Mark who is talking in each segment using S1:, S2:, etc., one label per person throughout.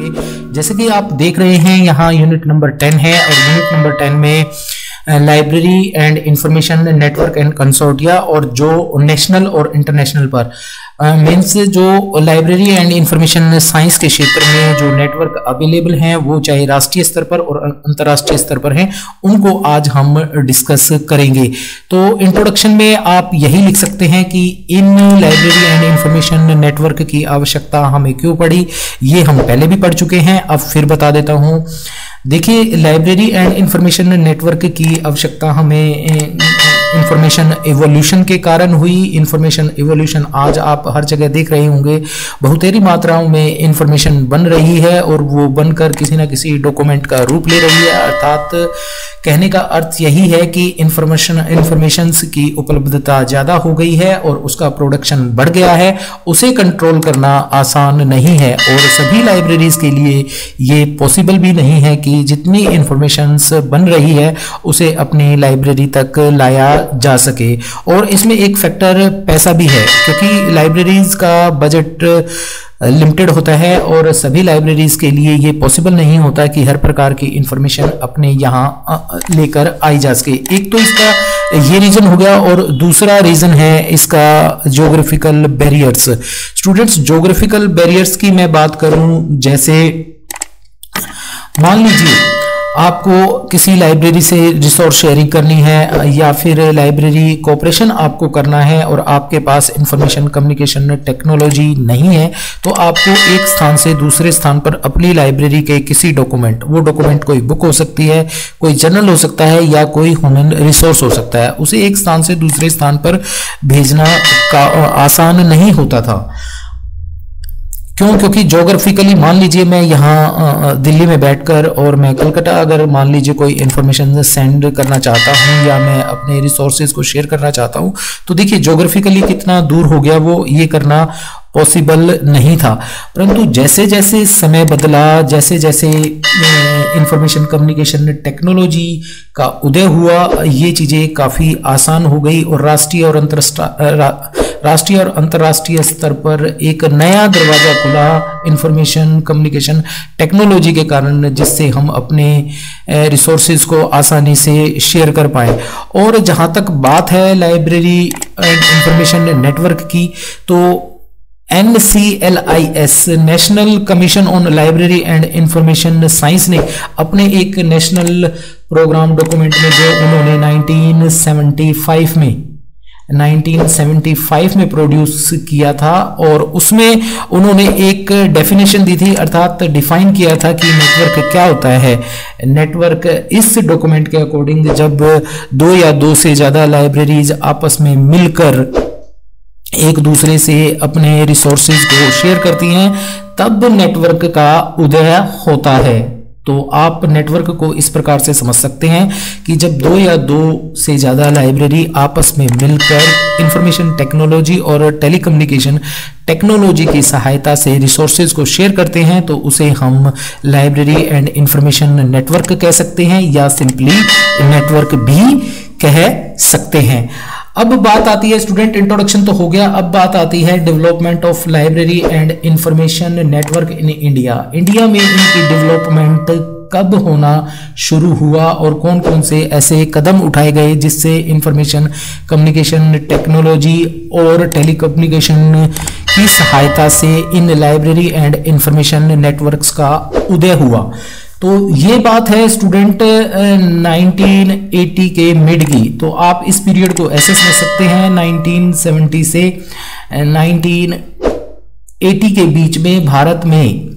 S1: करेंगे। जैसे कि आप देख रहे हैं यहाँ यूनिट नंबर 10 है और यूनिट नंबर 10 में library and information network and consortia और जो नेशनल और इंटरनेशनल पर मीन्स जो लाइब्रेरी एंड इंफॉर्मेशन साइंस के क्षेत्र में जो नेटवर्क अवेलेबल हैं वो चाहे राष्ट्रीय स्तर पर और अंतर्राष्ट्रीय स्तर पर हैं, उनको आज हम डिस्कस करेंगे। तो इंट्रोडक्शन में आप यही लिख सकते हैं कि इन लाइब्रेरी एंड इंफॉर्मेशन नेटवर्क की आवश्यकता हमें क्यों पड़ी, ये हम पहले भी पढ़ चुके हैं, अब फिर बता देता हूँ। देखिए, लाइब्रेरी एंड इंफॉर्मेशन नेटवर्क की आवश्यकता हमें इंफॉर्मेशन एवोल्यूशन के कारण हुई। इंफॉर्मेशन एवोल्यूशन आज आप हर जगह देख रहे होंगे, बहुतेरी मात्राओं में इंफॉर्मेशन बन रही है और वो बनकर किसी ना किसी डॉक्यूमेंट का रूप ले रही है। अर्थात कहने का अर्थ यही है कि इंफॉर्मेशंस की उपलब्धता ज़्यादा हो गई है और उसका प्रोडक्शन बढ़ गया है। उसे कंट्रोल करना आसान नहीं है और सभी लाइब्रेरीज के लिए ये पॉसिबल भी नहीं है कि जितनी इंफॉर्मेशंस बन रही है उसे अपनी लाइब्रेरी तक लाया जा सके। और इसमें एक फैक्टर पैसा भी है, क्योंकि लाइब्रेरीज का बजट लिमिटेड होता है और सभी लाइब्रेरीज के लिए ये पॉसिबल नहीं होता कि हर प्रकार की इंफॉर्मेशन अपने यहाँ लेकर आई जा सके। एक तो इसका ये रीजन हो गया और दूसरा रीजन है इसका geographical barriers. Students, geographical barriers की मैं बात करूं, जैसे मान लीजिए आपको किसी लाइब्रेरी से रिसोर्स शेयरिंग करनी है या फिर लाइब्रेरी कोऑपरेशन आपको करना है और आपके पास इंफॉर्मेशन कम्युनिकेशन टेक्नोलॉजी नहीं है, तो आपको एक स्थान से दूसरे स्थान पर अपनी लाइब्रेरी के किसी डॉक्यूमेंट, वो डॉक्यूमेंट कोई बुक हो सकती है, कोई जर्नल हो सकता है या कोई ह्यूमन रिसोर्स हो सकता है, उसे एक स्थान से दूसरे स्थान पर भेजना आसान नहीं होता था। क्यों? क्योंकि ज्योग्राफिकली मान लीजिए मैं यहाँ दिल्ली में बैठकर और मैं कलकत्ता अगर मान लीजिए कोई इन्फॉर्मेशन सेंड करना चाहता हूँ या मैं अपने रिसोर्सेज को शेयर करना चाहता हूँ, तो देखिए ज्योग्राफिकली कितना दूर हो गया, वो ये करना पॉसिबल नहीं था। परंतु जैसे जैसे समय बदला, जैसे जैसे इंफॉर्मेशन कम्युनिकेशन टेक्नोलॉजी का उदय हुआ, ये चीज़ें काफ़ी आसान हो गई और राष्ट्रीय और अंतर्राष्ट्रीय स्तर पर एक नया दरवाजा खुला इंफॉर्मेशन कम्युनिकेशन टेक्नोलॉजी के कारण, जिससे हम अपने रिसोर्सेज को आसानी से शेयर कर पाए। और जहाँ तक बात है लाइब्रेरी एंड इंफॉर्मेशन नेटवर्क की, तो NCLIS national commission on library and information science ने अपने एक नेशनल प्रोग्राम डॉक्यूमेंट में जो उन्होंने 1975 में प्रोड्यूस किया था और उसमें उन्होंने एक डेफिनेशन दी थी, अर्थात डिफाइन किया था कि नेटवर्क क्या होता है। नेटवर्क इस डॉक्यूमेंट के अकॉर्डिंग जब दो या दो से ज्यादा लाइब्रेरीज आपस में मिलकर एक दूसरे से अपने रिसोर्सेज को शेयर करती हैं, तब नेटवर्क का उदय होता है। तो आप नेटवर्क को इस प्रकार से समझ सकते हैं कि जब दो या दो से ज़्यादा लाइब्रेरी आपस में मिलकर इंफॉर्मेशन टेक्नोलॉजी और टेलीकम्युनिकेशन टेक्नोलॉजी की सहायता से रिसोर्सेज को शेयर करते हैं, तो उसे हम लाइब्रेरी एंड इंफॉर्मेशन नेटवर्क कह सकते हैं या सिंपली नेटवर्क भी कह सकते हैं। अब बात आती है स्टूडेंट, इंट्रोडक्शन तो हो गया, अब बात आती है development of library and information network in India. India में इनकी डेवलपमेंट कब होना शुरू हुआ और कौन कौन से ऐसे कदम उठाए गए जिससे इंफॉर्मेशन कम्युनिकेशन टेक्नोलॉजी और टेलीकम्युनिकेशन की सहायता से इन लाइब्रेरी एंड इंफॉर्मेशन नेटवर्क्स का उदय हुआ। तो ये बात है स्टूडेंट 1980 के मिड की। तो आप इस पीरियड को ऐसे समझ सकते हैं 1970 से 1980 के बीच में भारत में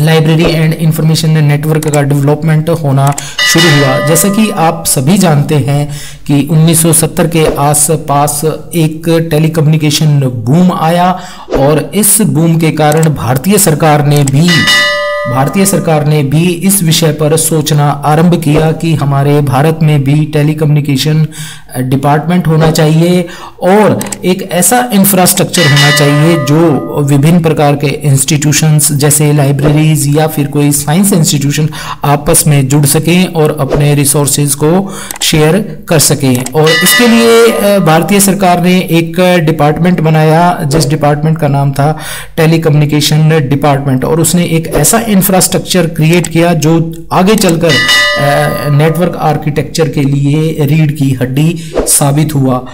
S1: लाइब्रेरी एंड इंफॉर्मेशन नेटवर्क का डेवलपमेंट होना शुरू हुआ। जैसा कि आप सभी जानते हैं कि 1970 के आसपास एक टेलीकम्युनिकेशन बूम आया और इस बूम के कारण भारतीय सरकार ने भी इस विषय पर सोचना आरंभ किया कि हमारे भारत में भी टेलीकम्युनिकेशन डिपार्टमेंट होना चाहिए और एक ऐसा इंफ्रास्ट्रक्चर होना चाहिए जो विभिन्न प्रकार के इंस्टीट्यूशंस जैसे लाइब्रेरीज या फिर कोई साइंस इंस्टीट्यूशन आपस में जुड़ सकें और अपने रिसोर्सेज को शेयर कर सकें। और इसके लिए भारतीय सरकार ने एक डिपार्टमेंट बनाया जिस डिपार्टमेंट का नाम था टेलीकम्युनिकेशन डिपार्टमेंट, और उसने एक ऐसा इंफ्रास्ट्रक्चर क्रिएट किया जो आगे चलकर नेटवर्क आर्किटेक्चर के लिए रीढ़ की हड्डी साबित हुआ।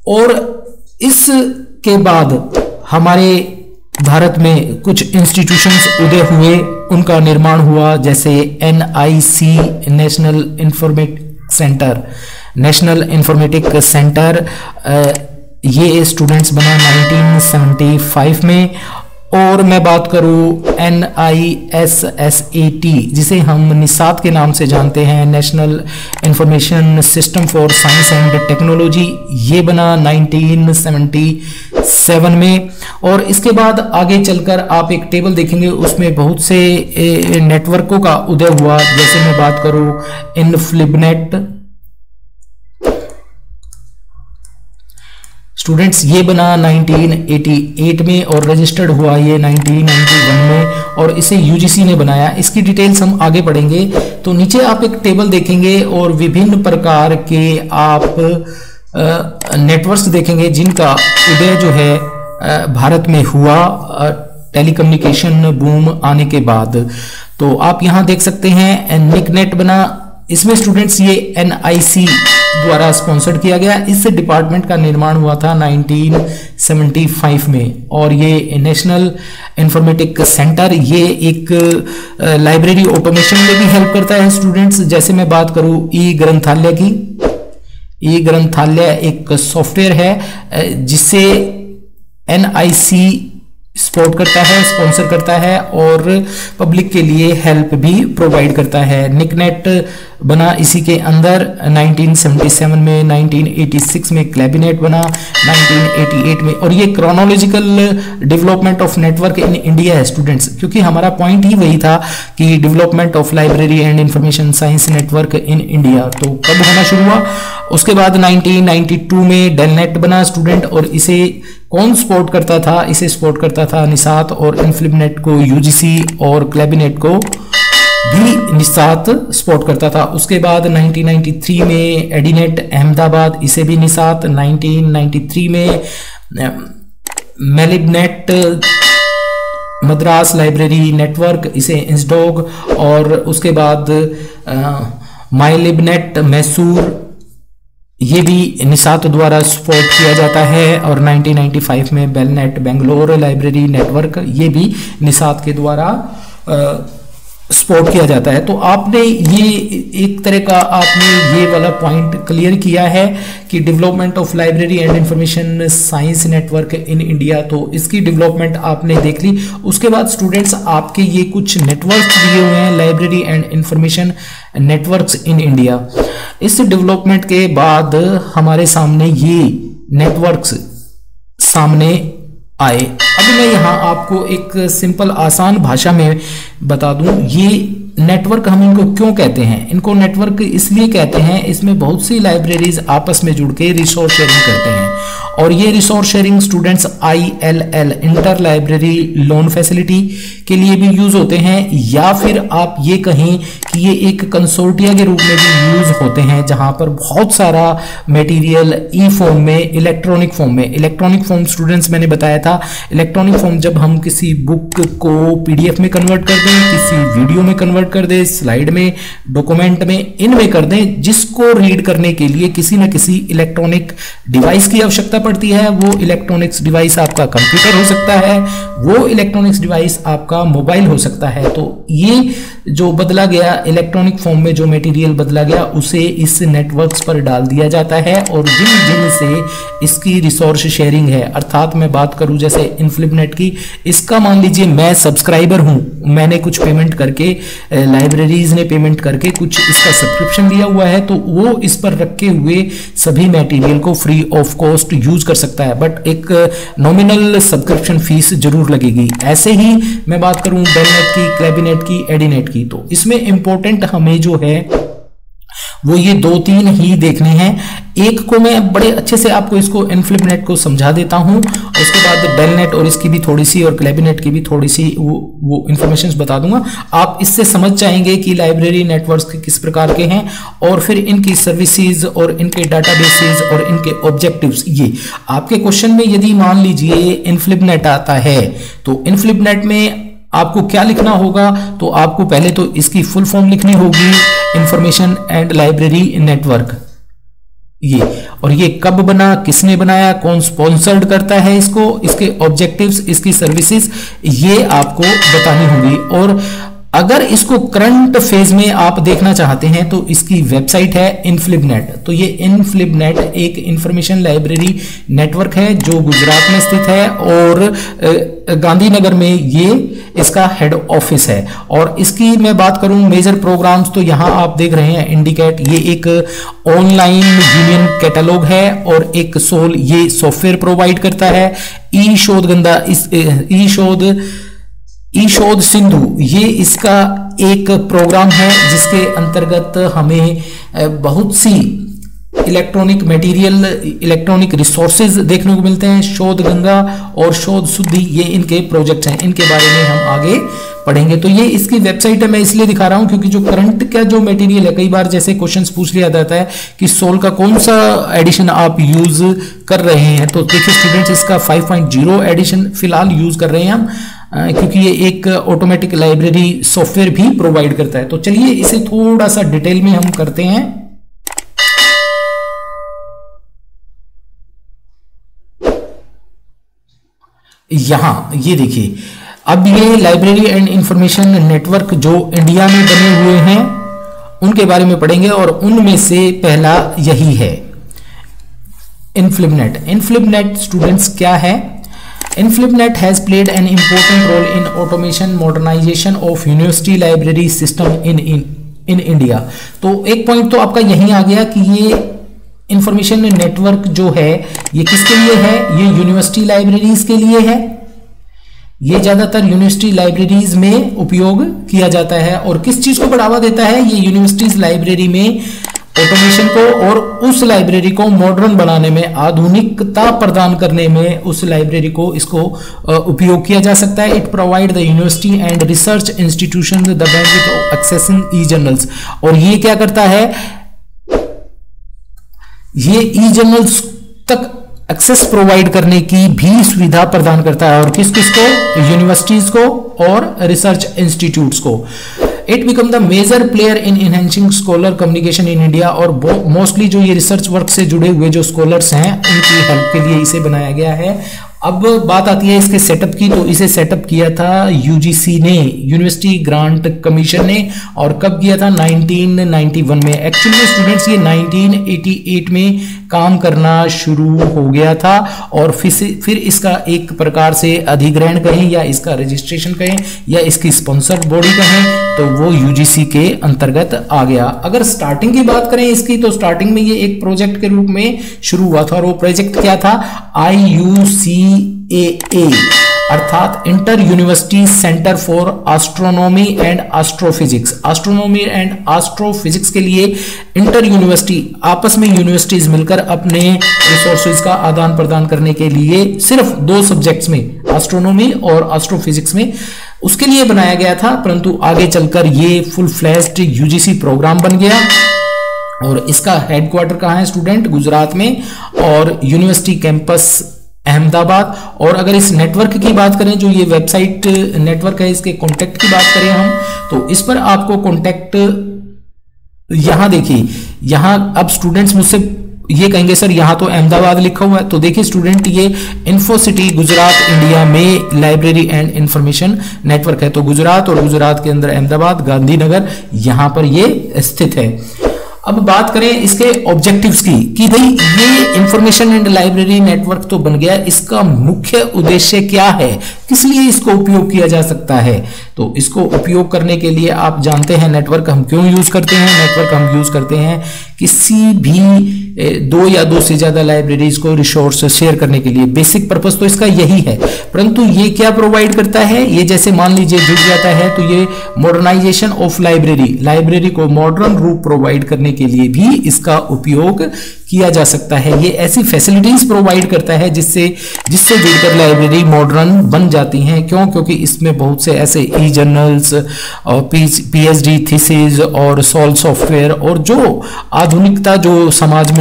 S1: और इसके बाद हमारे भारत में कुछ इंस्टीट्यूशंस उदय हुए, उनका निर्माण हुआ, जैसे NIC नेशनल इंफॉर्मेटिक सेंटर, ये स्टूडेंट्स बना 1975 में। और मैं बात करूं NISSAT जिसे हम निसात के नाम से जानते हैं, national information system for science and technology, ये बना 1977 में। और इसके बाद आगे चलकर आप एक टेबल देखेंगे, उसमें बहुत से नेटवर्कों का उदय हुआ। जैसे मैं बात करूं इनफ्लिबनेट स्टूडेंट्स, ये बना 1988 में और रजिस्टर्ड हुआ ये 1991 में, और इसे UGC ने बनाया। इसकी डिटेल्स हम आगे पढ़ेंगे। तो नीचे आप एक टेबल देखेंगे और विभिन्न प्रकार के आप नेटवर्क्स देखेंगे जिनका उदय जो है भारत में हुआ टेलीकम्युनिकेशन बूम आने के बाद। तो आप यहां देख सकते हैं निकनेट बना, इसमें स्टूडेंट्स ये NIC द्वारा स्पॉन्सर्ड किया गया। इस डिपार्टमेंट का निर्माण हुआ था 1975 में। और ये नेशनल इंफॉर्मेटिक सेंटर ये एक लाइब्रेरी ऑटोमेशन में भी हेल्प करता है स्टूडेंट्स। जैसे मैं बात करूं ई-ग्रंथालय की, ई-ग्रंथालय एक सॉफ्टवेयर है जिससे NIC सपोर्ट करता है, स्पॉन्सर करता है और पब्लिक के लिए हेल्प भी प्रोवाइड करता है। निकनेट बना इसी के अंदर 1977 में, 1986 में क्लैबिनेट बना 1988 में। और ये chronological development of network in India है स्टूडेंट्स, क्योंकि हमारा पॉइंट ही वही था कि development of library and information science network in India. तो कब होना शुरू हुआ? उसके बाद 1992 में डेलनेट बना स्टूडेंट, और इसे कौन सपोर्ट करता था? इसे सपोर्ट करता था निसात, और इनफ्लिबनेट को UGC और क्लैबिनेट को भी निसात सपोर्ट करता था। उसके बाद 1993 में एडीनेट अहमदाबाद, इसे भी निसात। 1993 में मेलिबनेट मद्रास लाइब्रेरी नेटवर्क, इसे इंसडोग। और उसके बाद माइलिबनेट मैसूर, ये भी निसात द्वारा सपोर्ट किया जाता है। और 1995 में बेलनेट बेंगलोर लाइब्रेरी नेटवर्क, ये भी निसात के द्वारा सपोर्ट किया जाता है। तो आपने ये एक तरह का आपने ये वाला पॉइंट क्लियर किया है कि development of library and information science network in India, तो इसकी डेवलपमेंट आपने देख ली। उसके बाद स्टूडेंट्स आपके ये कुछ नेटवर्क्स दिए हुए हैं, library and information networks in India. इस डेवलपमेंट के बाद हमारे सामने ये नेटवर्क्स सामने आए। अभी मैं यहाँ आपको एक सिंपल आसान भाषा में बता दूं, ये नेटवर्क हम इनको क्यों कहते हैं। इनको नेटवर्क इसलिए कहते हैं, इसमें बहुत सी लाइब्रेरीज आपस में जुड़ के रिसोर्स शेयरिंग करते हैं। और ये resource sharing students ILL inter library loan facility के लिए भी यूज होते हैं, या फिर आप ये कहें कि ये एक कंसोर्टिया के रूप में भी यूज होते हैं, जहां पर बहुत सारा मटेरियल ई फॉर्म में, इलेक्ट्रॉनिक फॉर्म में। इलेक्ट्रॉनिक फॉर्म स्टूडेंट्स मैंने बताया था, इलेक्ट्रॉनिक फॉर्म जब हम किसी बुक को PDF में कन्वर्ट कर दें, किसी वीडियो में कन्वर्ट कर दें, स्लाइड में, डॉक्यूमेंट में, इनमें कर दें, जिसको रीड करने के लिए किसी न किसी इलेक्ट्रॉनिक डिवाइस की आवश्यकता पड़ती है। वो इलेक्ट्रॉनिक्स डिवाइस आपका कंप्यूटर हो सकता है, वो इलेक्ट्रॉनिक्स डिवाइस आपका मोबाइल हो सकता है। तो ये जो बदला गया इलेक्ट्रॉनिक फॉर्म में, जो मटेरियल बदला गया, उसे इस नेटवर्क्स पर डाल दिया जाता है। और जिन से इसकी रिसोर्स शेयरिंग है, अर्थात मैं बात करूं जैसे इनफ्लिबनेट की, इसका मान लीजिए मैं सब्सक्राइबर हूं, मैंने कुछ पेमेंट करके, लाइब्रेरीज ने पेमेंट करके कुछ इसका सब्सक्रिप्शन लिया हुआ है, तो वो इस पर रखे हुए सभी मटेरियल को फ्री ऑफ कॉस्ट यूज कर सकता है, बट एक नॉमिनल सब्सक्रिप्शन फीस जरूर लगेगी। ऐसे ही मैं बात करूं बेलनेट की, क्लैबिनेट की, एडीनेट की, तो इसमें इंपॉर्टेंट हमें जो है वो ये 2-3 ही देखने हैं। एक को मैं बड़े अच्छे से आपको इसको इनफ्लिपनेट को समझा देता हूं, उसके बाद डेलनेट और इसकी भी थोड़ी सी और क्लेबिनेट की भी थोड़ी सी वो इंफॉर्मेशन बता दूंगा। आप इससे समझ जाएंगे कि लाइब्रेरी नेटवर्क्स किस प्रकार के हैं और फिर इनकी सर्विसेज और इनके डाटाबेसेस और इनके ऑब्जेक्टिव्स। ये आपके क्वेश्चन में यदि मान लीजिए इनफ्लिपनेट आता है तो इनफ्लिपनेट में आपको क्या लिखना होगा, तो आपको पहले तो इसकी फुल फॉर्म लिखनी होगी, इंफॉर्मेशन एंड लाइब्रेरी नेटवर्क। ये और ये कब बना, किसने बनाया, कौन स्पॉन्सर्ड करता है इसको, इसके ऑब्जेक्टिव्स, इसकी सर्विसेज, ये आपको बतानी होगी। और अगर इसको करंट फेज में आप देखना चाहते हैं तो इसकी वेबसाइट है इनफ्लिपनेट। तो ये इनफ्लिपनेट एक इंफॉर्मेशन लाइब्रेरी नेटवर्क है जो गुजरात में स्थित है और गांधीनगर में ये इसका हेड ऑफिस है। और इसकी मैं बात करूं मेजर प्रोग्राम्स, तो यहां आप देख रहे हैं इंडिकेट, ये एक ऑनलाइन यूनियन कैटलॉग है और एक सोल ये सॉफ्टवेयर प्रोवाइड करता है। ई शोध सिंधु ये इसका एक प्रोग्राम है जिसके अंतर्गत हमें बहुत सी इलेक्ट्रॉनिक मटेरियल, इलेक्ट्रॉनिक रिसोर्सेज देखने को मिलते हैं। शोध गंगा और शोध शुद्धि ये इनके प्रोजेक्ट्स हैं, इनके बारे में हम आगे पढ़ेंगे। तो ये इसकी वेबसाइट है, मैं इसलिए दिखा रहा हूं क्योंकि जो करंट का जो मटेरियल है, कई बार जैसे क्वेश्चंस पूछ लिया जाता है कि सोल का कौन सा एडिशन आप यूज कर रहे हैं, तो देखिए स्टूडेंट्स इसका 5.0 एडिशन फिलहाल यूज कर रहे हैं हम, क्योंकि ये एक ऑटोमेटिक लाइब्रेरी सॉफ्टवेयर भी प्रोवाइड करता है। तो चलिए इसे थोड़ा सा डिटेल में हम करते हैं। यहां ये देखिए, अब ये लाइब्रेरी एंड इंफॉर्मेशन नेटवर्क जो इंडिया में बने हुए हैं उनके बारे में पढ़ेंगे और उनमें से पहला यही है इनफ्लिपनेट। इनफ्लिपनेट स्टूडेंट्स क्या है? इनफ्लिपनेट has played an important role in automation modernization of university library system in India। तो एक पॉइंट तो आपका यही आ गया कि ये इंफॉर्मेशन नेटवर्क जो है ये किसके लिए है? ये यूनिवर्सिटी लाइब्रेरीज के लिए है। ये ज्यादातर यूनिवर्सिटी लाइब्रेरीज में उपयोग किया जाता है और किस चीज को बढ़ावा देता है? ये यूनिवर्सिटीज लाइब्रेरी में ऑटोमेशन को और उस लाइब्रेरी को मॉडर्न बनाने में, आधुनिकता प्रदान करने में उस लाइब्रेरी को इसको उपयोग किया जा सकता है। It provide the university and research institution the benefit of accessing E journals. और ये क्या करता है? ये ई जर्नल्स तक एक्सेस प्रोवाइड करने की भी सुविधा प्रदान करता है। और किस किस को? यूनिवर्सिटीज को और रिसर्च इंस्टीट्यूट्स को। It become the major player in enhancing scholar communication in India. और मोस्टली जो ये रिसर्च वर्क से जुड़े हुए जो स्कॉलर्स हैं उनकी हेल्प के लिए इसे बनाया गया है। अब बात आती है इसके सेटअप की, तो इसे सेटअप किया था यूजीसी ने, यूनिवर्सिटी ग्रांट कमीशन ने, और कब किया था? 1991 में। एक्चुअली में स्टूडेंट्स ये 1988 में काम करना शुरू हो गया था और फिर इसका एक प्रकार से अधिग्रहण कहें या इसका रजिस्ट्रेशन कहें या इसकी स्पॉन्सर्ड बॉडी कहें तो वो यूजीसी के अंतर्गत आ गया। अगर स्टार्टिंग की बात करें इसकी, तो स्टार्टिंग में ये एक प्रोजेक्ट के रूप में शुरू हुआ था और वो प्रोजेक्ट क्या था? IUCAA अर्थात inter university centre for astronomy and astrophysics. Astronomy and astrophysics के लिए इंटर यूनिवर्सिटी, आपस में यूनिवर्सिटीज मिलकर अपने रिसोर्सेज का आदान प्रदान करने के लिए सिर्फ 2 सब्जेक्ट्स में, एस्ट्रोनॉमी और एस्ट्रोफिजिक्स में, उसके लिए बनाया गया था। परंतु आगे चलकर ये फुल फ्लैश्ड यूजीसी प्रोग्राम बन गया और इसका हेडक्वार्टर कहां है स्टूडेंट? गुजरात में, और यूनिवर्सिटी कैंपस अहमदाबाद। और अगर इस नेटवर्क की बात करें, जो ये वेबसाइट नेटवर्क है, इसके कॉन्टेक्ट की बात करें हम, तो इस पर आपको कॉन्टेक्ट यहां देखिए, यहां अब स्टूडेंट्स मुझसे ये कहेंगे सर यहां तो अहमदाबाद लिखा हुआ है, तो देखिए स्टूडेंट ये इन्फोसिटी गुजरात इंडिया में लाइब्रेरी एंड इंफॉर्मेशन नेटवर्क है। तो गुजरात और गुजरात के अंदर अहमदाबाद, गांधीनगर, यहां पर ये स्थित है। अब बात करें इसके ऑब्जेक्टिव्स की कि भाई ये इंफॉर्मेशन एंड लाइब्रेरी नेटवर्क तो बन गया, इसका मुख्य उद्देश्य क्या है, किस लिए इसको उपयोग किया जा सकता है? तो इसको उपयोग करने के लिए आप जानते हैं नेटवर्क हम क्यों यूज करते हैं। नेटवर्क हम यूज करते हैं किसी भी दो या दो से ज्यादा लाइब्रेरीज को रिसोर्स शेयर करने के लिए। बेसिक पर्पस तो इसका यही है, परंतु ये क्या प्रोवाइड करता है, ये जैसे मान लीजिए जुड़ जाता है तो ये मॉडर्नाइजेशन ऑफ लाइब्रेरी को मॉडर्न रूप प्रोवाइड करने के लिए भी इसका उपयोग किया जा सकता है। ये ऐसी फैसिलिटीज प्रोवाइड करता है जिससे जुड़कर लाइब्रेरी मॉडर्न बन जाती हैं। क्यों? क्योंकि इसमें बहुत से ऐसे ई जर्नल्स और पीएचडी थीसिस और सॉल्व सॉफ्टवेयर और जो आधुनिकता जो समाज में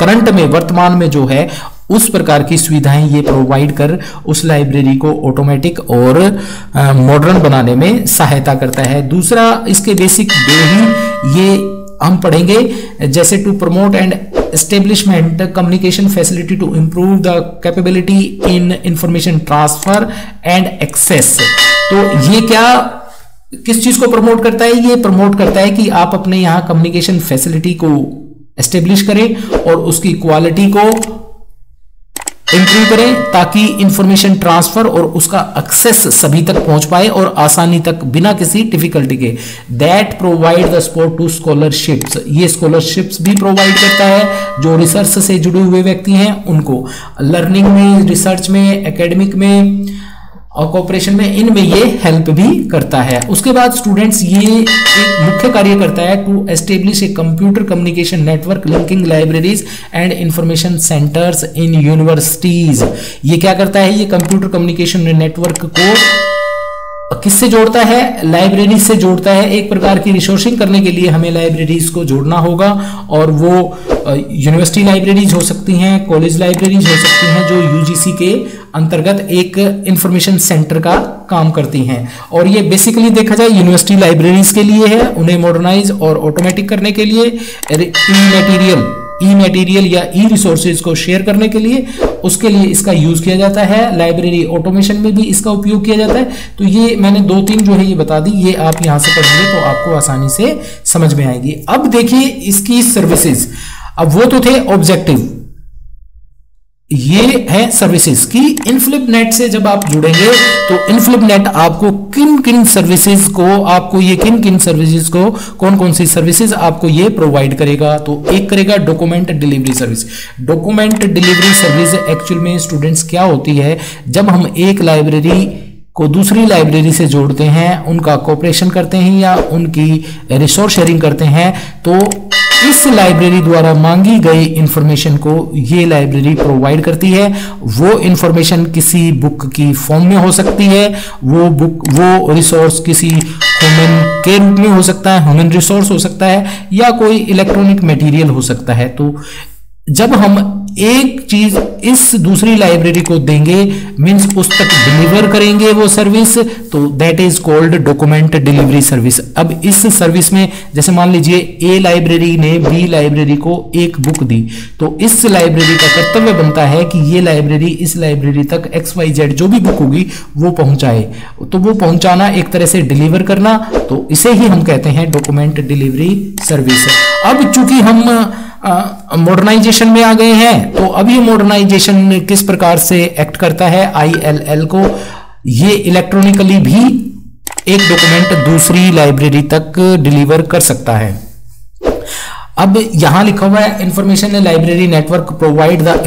S1: करंट में वर्तमान में जो है उस प्रकार की सुविधाएं ये प्रोवाइड कर उस लाइब्रेरी को ऑटोमेटिक और मॉडर्न बनाने में सहायता करता है। दूसरा इसके बेसिक दो ही ये हम पढ़ेंगे, जैसे to promote and establishment communication facility to improve the capability in information transfer and access. तो ये क्या किस चीज को प्रमोट करता है? ये प्रमोट करता है कि आप अपने यहां कम्युनिकेशन फैसिलिटी को एस्टेब्लिश करें और उसकी क्वालिटी को इंप्रूव करें ताकि इंफॉर्मेशन ट्रांसफर और उसका एक्सेस सभी तक पहुंच पाए और आसानी तक बिना किसी डिफिकल्टी के। That provide the support to scholarships, ये स्कॉलरशिप्स भी प्रोवाइड करता है जो रिसर्च से जुड़े हुए व्यक्ति हैं उनको, लर्निंग में, रिसर्च में, एकेडमिक में और कोऑपरेशन में, इनमें ये हेल्प भी करता है। उसके बाद स्टूडेंट्स ये एक मुख्य कार्य करता है to establish a computer communication network linking libraries and information centres in universities. ये क्या करता है? ये कंप्यूटर कम्युनिकेशन नेटवर्क को किससे जोड़ता है? लाइब्रेरी से जोड़ता है। एक प्रकार की रिसोर्सिंग करने के लिए हमें लाइब्रेरीज को जोड़ना होगा और वो यूनिवर्सिटी लाइब्रेरीज हो सकती हैं, कॉलेज लाइब्रेरीज हो सकती हैं जो यूजीसी के अंतर्गत एक इंफॉर्मेशन सेंटर का काम करती हैं। और ये बेसिकली देखा जाए यूनिवर्सिटी लाइब्रेरीज के लिए है, उन्हें मॉडर्नाइज और ऑटोमेटिक करने के लिए, ई मटेरियल या ई रिसोर्सेज को शेयर करने के लिए, उसके लिए इसका यूज किया जाता है। लाइब्रेरी ऑटोमेशन में भी इसका उपयोग किया जाता है। तो ये मैंने दो तीन जो है ये बता दी, ये आप यहां से पढ़ेंगे तो आपको आसानी से समझ में आएगी। अब देखिए इसकी सर्विसेज, अब वो तो थे ऑब्जेक्टिव, ये है सर्विसेज की। इनफ्लिपनेट से जब आप जुड़ेंगे तो इनफ्लिपनेट आपको किन किन सर्विसेज को कौन कौन सी सर्विसेज आपको ये प्रोवाइड करेगा। तो एक करेगा document delivery service. Document delivery service actual में स्टूडेंट्स क्या होती है? जब हम एक लाइब्रेरी को दूसरी लाइब्रेरी से जोड़ते हैं, उनका कोऑपरेशन करते हैं या उनकी रिसोर्स शेयरिंग करते हैं, तो इस लाइब्रेरी द्वारा मांगी गई इंफॉर्मेशन को ये लाइब्रेरी प्रोवाइड करती है। वो इंफॉर्मेशन किसी बुक की फॉर्म में हो सकती है, वो रिसोर्स किसी ह्यूमन के रूप में हो सकता है, ह्यूमन रिसोर्स हो सकता है, या कोई इलेक्ट्रॉनिक मटेरियल हो सकता है। तो जब हम एक चीज इस दूसरी लाइब्रेरी को देंगे, मींस उस तक डिलीवर करेंगे वो सर्विस, तो that is called document delivery service. अब इस सर्विस में जैसे मान लीजिए ए लाइब्रेरी ने बी लाइब्रेरी को एक बुक दी, तो इस लाइब्रेरी का कर्तव्य बनता है कि ये लाइब्रेरी इस लाइब्रेरी तक XYZ जो भी बुक होगी वो पहुंचाए। तो वो पहुंचाना एक तरह से डिलीवर करना, तो इसे ही हम कहते हैं डॉक्यूमेंट डिलीवरी सर्विस। अब चूंकि हम मॉडर्नाइजेशन में आ गए हैं, तो अभी मॉडर्नाइजेशन किस प्रकार से एक्ट करता है? ILL को ये इलेक्ट्रॉनिकली भी एक डॉक्यूमेंट दूसरी लाइब्रेरी तक डिलीवर कर सकता है। अब यहां लिखा हुआ है information library network provide the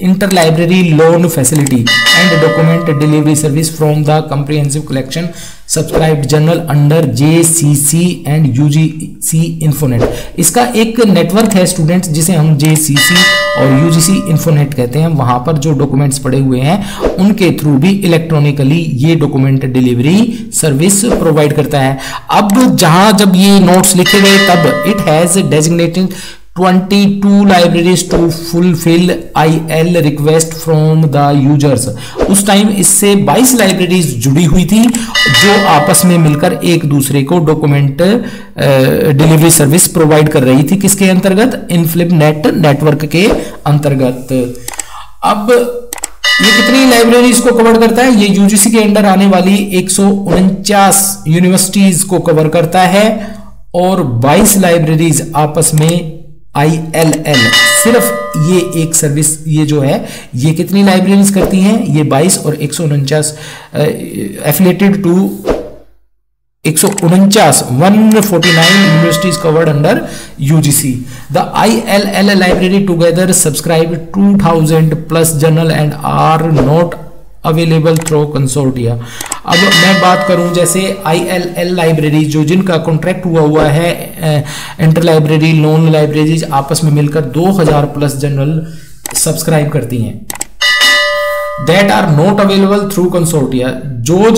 S1: inter library loan facility and document delivery service from the comprehensive collection subscribed journal under JCC and UGC इन्फोनेट। इसका एक नेटवर्क है स्टूडेंट्स जिसे हम JCC और UGC इन्फोनेट कहते हैं। वहां पर जो डॉक्यूमेंट्स पड़े हुए हैं उनके थ्रू भी इलेक्ट्रॉनिकली ये डॉक्यूमेंट डिलीवरी सर्विस प्रोवाइड करता है। अब जहां जब ये नोट्स लिखे गए तब it has designated 22 libraries to fulfil IL request from the users. उस टाइम इससे 22 लाइब्रेरीज जुड़ी हुई थी जो आपस में मिलकर एक दूसरे को डॉक्यूमेंट डिलीवरी सर्विस प्रोवाइड कर रही थी। किसके अंतर्गत? इनफ्लिपनेट नेटवर्क के अंतर्गत। अब ये कितनी लाइब्रेरीज को कवर करता है? ये UGC के अंडर आने वाली 149 यूनिवर्सिटीज को कवर करता है और 22 लाइब्रेरीज आपस में ILL, सिर्फ ये एक सर्विस ये जो है ये कितनी लाइब्रेरीज करती हैं? ये 22 और 149 affiliated to 149 universities covered under UGC. The ILL library together subscribe 2000 plus journal and are not available through consortia. अब मैं बात करूं जैसे ILL लाइब्रेरी जो जिनका कॉन्ट्रैक्ट हुआ है इंटर लाइब्रेरी लोन लाइब्रेरीज आपस में मिलकर 2000 प्लस जर्नल सब्सक्राइब करती हैं. That are not available through consortia. जो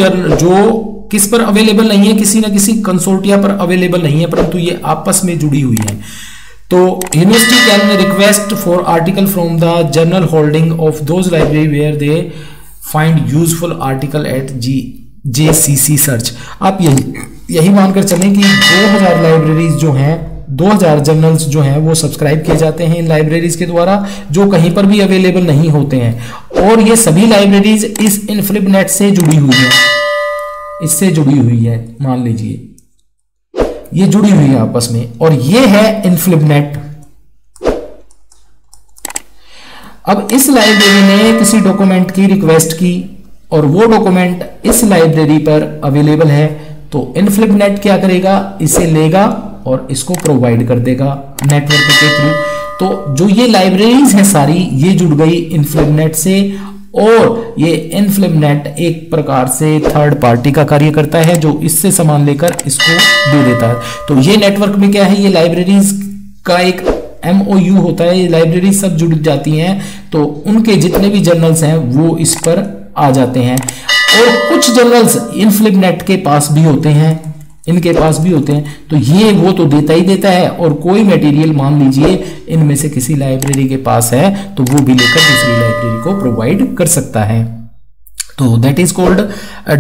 S1: किस पर अवेलेबल नहीं है, किसी ना किसी कंसोर्टिया पर अवेलेबल नहीं है, परंतु ये आपस में जुड़ी हुई है. तो university can request for article from the journal holding of those library where they find useful article at JCC search. आप यही मानकर चलें कि 2000 लाइब्रेरीज जो हैं, 2000 जर्नल्स जो हैं वो सब्सक्राइब किए जाते हैं इन लाइब्रेरीज के द्वारा, जो कहीं पर भी अवेलेबल नहीं होते हैं. और ये सभी लाइब्रेरीज इस इनफ्लिबनेट से जुड़ी हुई है, इससे जुड़ी हुई है. मान लीजिए ये जुड़ी हुई है आपस में, और ये है इनफ्लिबनेट. अब इस लाइब्रेरी ने किसी डॉक्यूमेंट की रिक्वेस्ट की और वो डॉक्यूमेंट इस लाइब्रेरी पर अवेलेबल है, तो इनफ्लिबनेट क्या करेगा, इसे लेगा और इसको प्रोवाइड कर देगा नेटवर्क के थ्रू. तो जो ये लाइब्रेरीज हैं सारी ये जुड़ गई इनफ्लिबनेट से, और ये इनफ्लिबनेट एक प्रकार से थर्ड पार्टी का कार्य करता है जो इससे सामान लेकर इसको दे देता है. तो ये नेटवर्क में क्या है, ये लाइब्रेरीज का एक MOU होता है. ये लाइब्रेरी सब जुड़ जाती हैं, तो उनके जितने भी जर्नल्स हैं वो इस पर आ जाते हैं. और कुछ जर्नल्स इनफ्लिबनेट के पास भी होते हैं, इनके पास भी होते हैं. तो ये वो तो देता ही देता है, और कोई मटेरियल मान लीजिए इनमें से किसी लाइब्रेरी के पास है तो वो भी लेकर दूसरी लाइब्रेरी को प्रोवाइड कर सकता है. तो that is called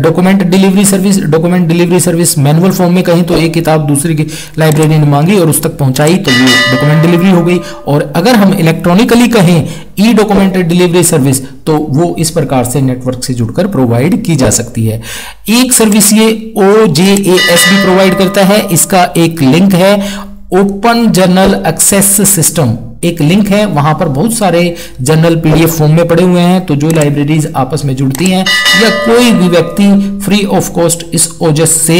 S1: document delivery service. Document delivery service manual form में कहीं तो एक किताब दूसरी की लाइब्रेरी ने मांगी और उस तक पहुंचाई तो वो डॉक्यूमेंट डिलीवरी हो गई. और अगर हम इलेक्ट्रॉनिकली कहें ई डॉक्यूमेंट डिलीवरी सर्विस तो वो इस प्रकार से नेटवर्क से जुड़कर प्रोवाइड की जा सकती है. एक सर्विस ये OJAS भी प्रोवाइड करता है. इसका एक लिंक है ओपन जर्नल एक्सेस सिस्टम, एक लिंक है, वहां पर बहुत सारे जर्नल PDF फॉर्म में पड़े हुए हैं. तो जो लाइब्रेरीज आपस में जुड़ती हैं या कोई भी व्यक्ति फ्री ऑफ कॉस्ट इस OJAS से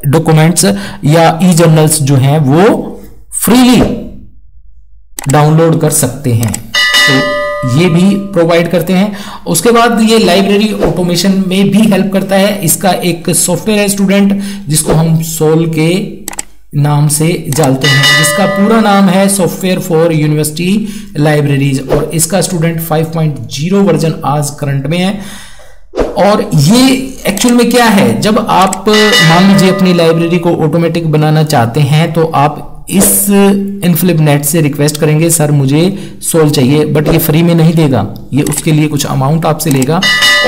S1: डॉक्यूमेंट्स या ई जर्नल्स जो हैं वो फ्रीली डाउनलोड कर सकते हैं. तो ये भी प्रोवाइड करते हैं. उसके बाद ये लाइब्रेरी ऑटोमेशन में भी हेल्प करता है. इसका एक सॉफ्टवेयर है स्टूडेंट जिसको हम सोल के नाम से जानते हैं, जिसका पूरा नाम है सॉफ्टवेयर फॉर यूनिवर्सिटी लाइब्रेरीज, और इसका स्टूडेंट 5.0 वर्जन आज करंट में है. और ये एक्चुअल में क्या है, जब आप मान लीजिए अपनी लाइब्रेरी को ऑटोमेटिक बनाना चाहते हैं तो आप इस इनफ्लिबनेट से रिक्वेस्ट करेंगे सर मुझे सोल चाहिए, बट ये फ्री में नहीं देगा, ये उसके लिए कुछ अमाउंट आपसे लेगा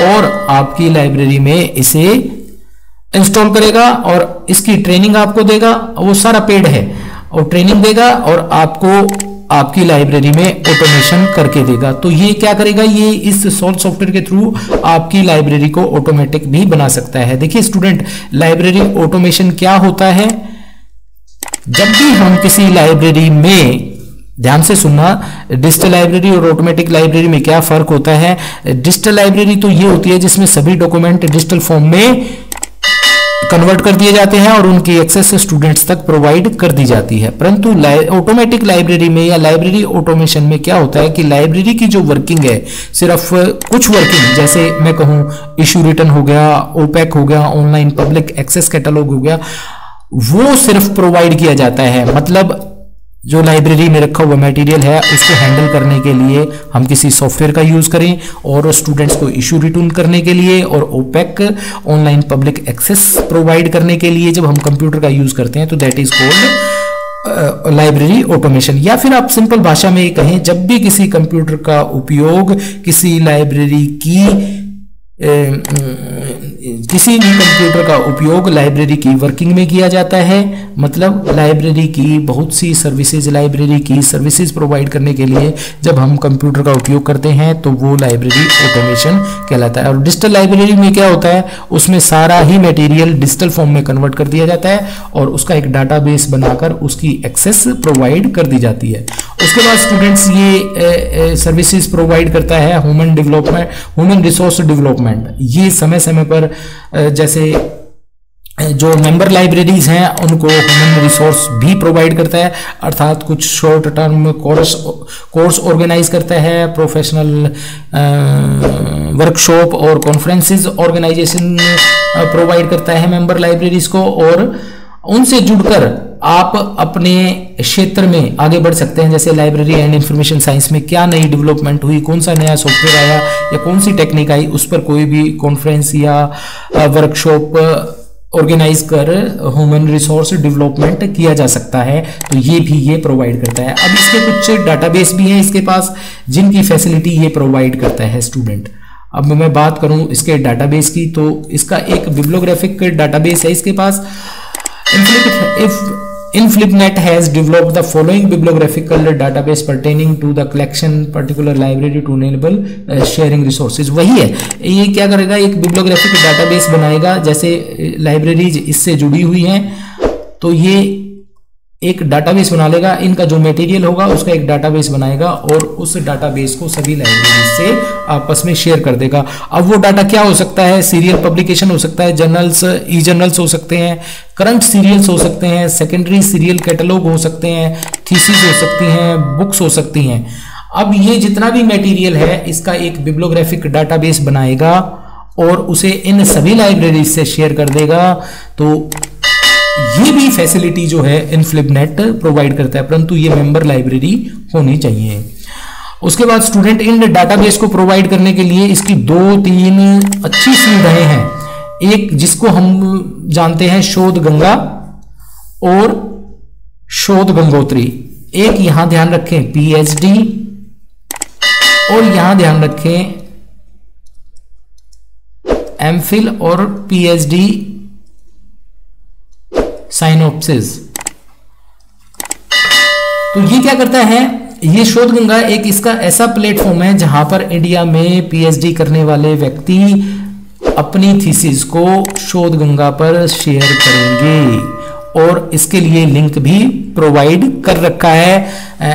S1: और आपकी लाइब्रेरी में इसे इंस्टॉल करेगा और इसकी ट्रेनिंग आपको देगा. वो सारा पेड है और ट्रेनिंग देगा और आपको आपकी लाइब्रेरी में ऑटोमेशन करके देगा. तो ये क्या करेगा, ये इस सोल सॉफ्टवेयर के थ्रू आपकी लाइब्रेरी को ऑटोमेटिक भी बना सकता है. देखिए स्टूडेंट, लाइब्रेरी ऑटोमेशन क्या होता है, जब भी हम किसी लाइब्रेरी में, ध्यान से सुनना, डिजिटल लाइब्रेरी और ऑटोमेटिक लाइब्रेरी में क्या फर्क होता है. डिजिटल लाइब्रेरी तो ये होती है जिसमें सभी डॉक्यूमेंट डिजिटल फॉर्म में कन्वर्ट कर दिए जाते हैं और उनकी एक्सेस स्टूडेंट्स तक प्रोवाइड कर दी जाती है. परंतु ऑटोमेटिक लाइब्रेरी में या लाइब्रेरी ऑटोमेशन में क्या होता है कि लाइब्रेरी की जो वर्किंग है, सिर्फ कुछ वर्किंग, जैसे मैं कहूं इशू रिटर्न हो गया, ओपैक हो गया, ऑनलाइन पब्लिक एक्सेस कैटलॉग हो गया, वो सिर्फ प्रोवाइड किया जाता है. मतलब जो लाइब्रेरी में रखा हुआ मटेरियल है उसको हैंडल करने के लिए हम किसी सॉफ्टवेयर का यूज करें, और स्टूडेंट्स को इशू रिटर्न करने के लिए और OPAC online public access provide करने के लिए जब हम कंप्यूटर का यूज करते हैं तो that is called library automation. या फिर आप सिंपल भाषा में कहें, जब भी किसी कंप्यूटर का उपयोग किसी लाइब्रेरी की किसी भी कंप्यूटर का उपयोग लाइब्रेरी की वर्किंग में किया जाता है, मतलब लाइब्रेरी की बहुत सी सर्विसेज, लाइब्रेरी की सर्विसेज प्रोवाइड करने के लिए जब हम कंप्यूटर का उपयोग करते हैं तो वो लाइब्रेरी ऑटोमेशन कहलाता है. और डिजिटल लाइब्रेरी में क्या होता है, उसमें सारा ही मटेरियल डिजिटल फॉर्म में कन्वर्ट कर दिया जाता है और उसका एक डाटाबेस बनाकर उसकी एक्सेस प्रोवाइड कर दी जाती है. उसके बाद स्टूडेंट्स ये सर्विसेज प्रोवाइड करता है human development, human resource development. ये समय समय पर जैसे जो मेंबर लाइब्रेरीज हैं उनको ह्यूमन रिसोर्स भी प्रोवाइड करता है, अर्थात कुछ शॉर्ट टर्म कोर्स ऑर्गेनाइज करता है, प्रोफेशनल वर्कशॉप और कॉन्फ्रेंसेस ऑर्गेनाइजेशन प्रोवाइड करता है मेंबर लाइब्रेरीज को, और उनसे जुड़कर आप अपने क्षेत्र में आगे बढ़ सकते हैं। जैसे लाइब्रेरी एंड इंफॉर्मेशन साइंस में क्या नई डेवलपमेंट हुई, कौन सा नया सॉफ्टवेयर आया या कौन सी टेक्निक आई, उस पर कोई भी कॉन्फ्रेंस या वर्कशॉप ऑर्गेनाइज कर ह्यूमन रिसोर्स डेवलपमेंट किया जा सकता है। तो ये भी ये प्रोवाइड करता है। अब इसके कुछ डाटाबेस भी हैं इसके पास जिनकी फैसिलिटी ये प्रोवाइड करता है स्टूडेंट। अब मैं बात करूं इसके डाटाबेस की, तो इसका एक बिब्लियोग्राफिक डाटाबेस है इसके पास। InflipNet has developed the following bibliographical database pertaining to the collection particular library to enable sharing resources। वही है, ये क्या करेगा, एक बिब्लियोग्राफिक डाटाबेस बनाएगा। जैसे लाइब्रेरीज इससे जुड़ी हुई हैं तो ये एक डाटाबेस बना लेगा, इनका जो मटेरियल होगा उसका एक डाटाबेस बनाएगा और उस डाटाबेस को सभी लाइब्रेरीज से आपस में शेयर कर देगा। अब वो डाटा क्या हो सकता है, सीरियल पब्लिकेशन हो सकता है, जर्नल्स, ई जर्नल्स हो सकते हैं, करंट सीरियल्स हो सकते हैं, सेकेंडरी सीरियल कैटलॉग हो सकते हैं, थीसिस हो सकती हैं, बुक्स हो सकती हैं। अब ये जितना भी मटेरियल है इसका एक बिब्लियोग्राफिक डाटाबेस बनाएगा और उसे इन सभी लाइब्रेरीज से शेयर कर देगा। तो ये भी फैसिलिटी जो है InflipNet प्रोवाइड करता है, परंतु ये मेंबर लाइब्रेरी होनी चाहिए। उसके बाद स्टूडेंट इन डाटाबेस को प्रोवाइड करने के लिए इसकी 2-3 अच्छी सुविधाएं हैं। एक जिसको हम जानते हैं शोध गंगा और शोध गंगोत्री। एक यहां ध्यान रखें PhD और यहां ध्यान रखें MPhil और PhD साइनोप्सिस। तो ये क्या करता है, ये शोध गंगा एक इसका ऐसा प्लेटफॉर्म है जहां पर इंडिया में PhD करने वाले व्यक्ति अपनी थीसिस को शोध गंगा पर शेयर करेंगे और इसके लिए लिंक भी प्रोवाइड कर रखा है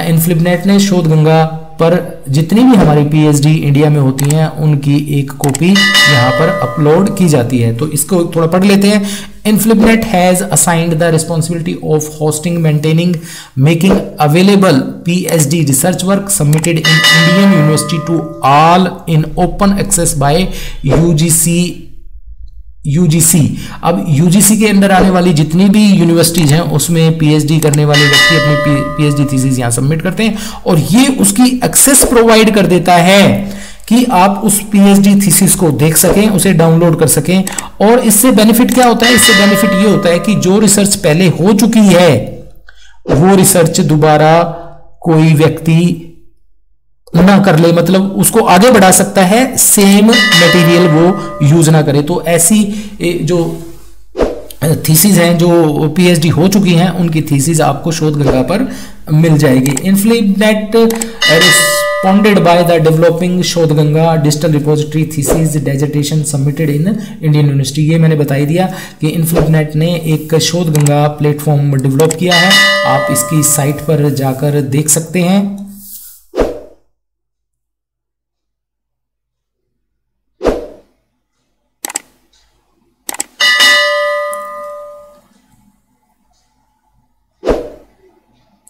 S1: InflipNet ने। शोध गंगा पर जितनी भी हमारी PhD इंडिया में होती हैं उनकी एक कॉपी यहाँ पर अपलोड की जाती है। तो इसको थोड़ा पढ़ लेते हैं। InflipNet has assigned the responsibility of hosting, maintaining, making available PhD research work submitted in Indian university to all in open access by UGC। अब UGC के अंदर आने वाली जितनी भी यूनिवर्सिटीज हैं उसमें PhD करने वाले व्यक्ति अपनी PhD थीसिस यहाँ सबमिट करते हैं और ये उसकी एक्सेस प्रोवाइड कर देता है कि आप उस PhD थीसिस को देख सकें, उसे डाउनलोड कर सकें। और इससे बेनिफिट क्या होता है, इससे बेनिफिट ये होता है कि जो रिसर्च पहले हो चुकी है वो रिसर्च दोबारा कोई व्यक्ति ना कर ले, मतलब उसको आगे बढ़ा सकता है, सेम मटेरियल वो यूज ना करे। तो ऐसी जो थीसिस हैं जो PhD हो चुकी हैं उनकी थीसिस आपको शोध गंगा पर मिल जाएगी। InflipNet responded by the developing शोध Ganga digital repository thesis dissertation submitted in Indian university. ये मैंने बता ही दिया कि InflipNet ने एक शोध गंगा प्लेटफॉर्म डेवलप किया है, आप इसकी साइट पर जाकर देख सकते हैं।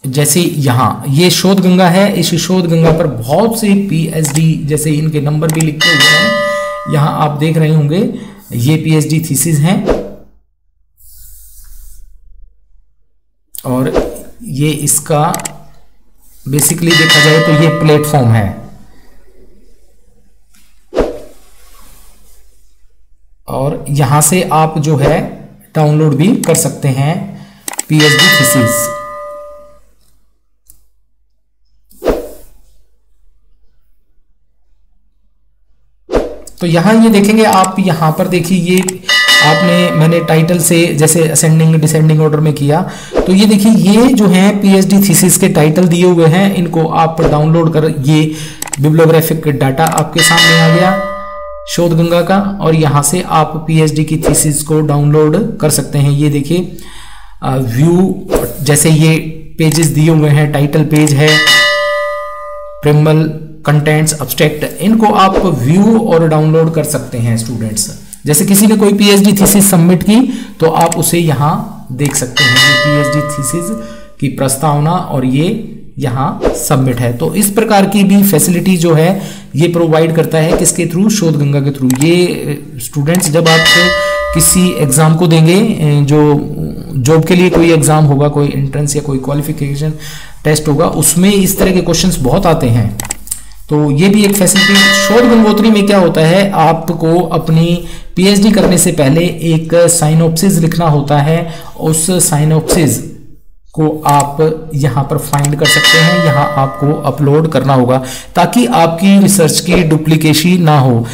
S1: जैसे यहाँ ये शोध गंगा है, इस शोध गंगा पर बहुत से PhD जैसे इनके नंबर भी लिखे हुए हैं, यहाँ आप देख रहे होंगे ये PhD थीसिस हैं और ये इसका बेसिकली देखा जाए तो ये प्लेटफॉर्म है और यहां से आप जो है डाउनलोड भी कर सकते हैं PhD थीसिस। तो यहाँ ये देखेंगे आप, यहाँ पर देखिए ये मैंने टाइटल से जैसे असेंडिंग डिसेंडिंग ऑर्डर में किया, तो ये देखिए ये जो है PhD थीसिस के टाइटल दिए हुए हैं, इनको आप डाउनलोड कर, ये बिब्लियोग्राफिक डाटा आपके सामने आ गया शोध गंगा का और यहाँ से आप PhD की थीसिस को डाउनलोड कर सकते हैं। ये देखिए व्यू, जैसे ये पेजेस दिए हुए हैं, टाइटल पेज है, प्रिमल कंटेंट्स, अब्स्ट्रैक्ट, इनको आप व्यू और डाउनलोड कर सकते हैं स्टूडेंट्स। जैसे किसी ने कोई पीएचडी थीसिस सबमिट की तो आप उसे यहां देख सकते हैं, ये पीएचडी थीसिस की प्रस्तावना और ये यहाँ सबमिट है। तो इस प्रकार की भी फैसिलिटी जो है ये प्रोवाइड करता है, किसके थ्रू, शोध गंगा के थ्रू। ये स्टूडेंट्स जब आप किसी एग्जाम को देंगे, जो जॉब के लिए कोई एग्जाम होगा, कोई एंट्रेंस या कोई क्वालिफिकेशन टेस्ट होगा, उसमें इस तरह के क्वेश्चंस बहुत आते हैं। तो ये भी एक फैसिलिटी। शोध गंगोत्री में क्या होता है, आपको अपनी पीएचडी करने से पहले एक साइनोप्सिस लिखना होता है। उस साइनोप्सिस को आप यहां पर फाइंड कर सकते हैं, यहां आपको अपलोड करना होगा ताकि आपकी रिसर्च की डुप्लीकेसी ना हो।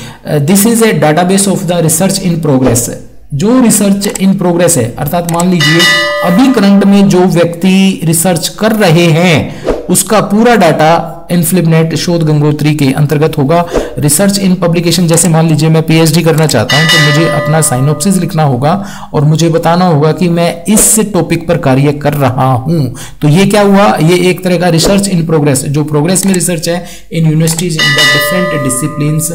S1: This is a database of the research in progress. जो रिसर्च इन प्रोग्रेस है, अर्थात मान लीजिए अभी करंट में जो व्यक्ति रिसर्च कर रहे हैं उसका पूरा डाटा इन्फिलिपनेट शोध गंगोत्री के अंतर्गत होगा। रिसर्च इन पब्लिकेशन, जैसे मान लीजिए मैं पीएचडी करना चाहता हूं तो मुझे अपना साइनोप्सिस लिखना होगा और मुझे बताना होगा कि मैं इस टॉपिक पर कार्य कर रहा हूं। तो ये क्या हुआ, ये एक तरह का रिसर्च इन प्रोग्रेस, जो प्रोग्रेस में रिसर्च है in universities in the different disciplines.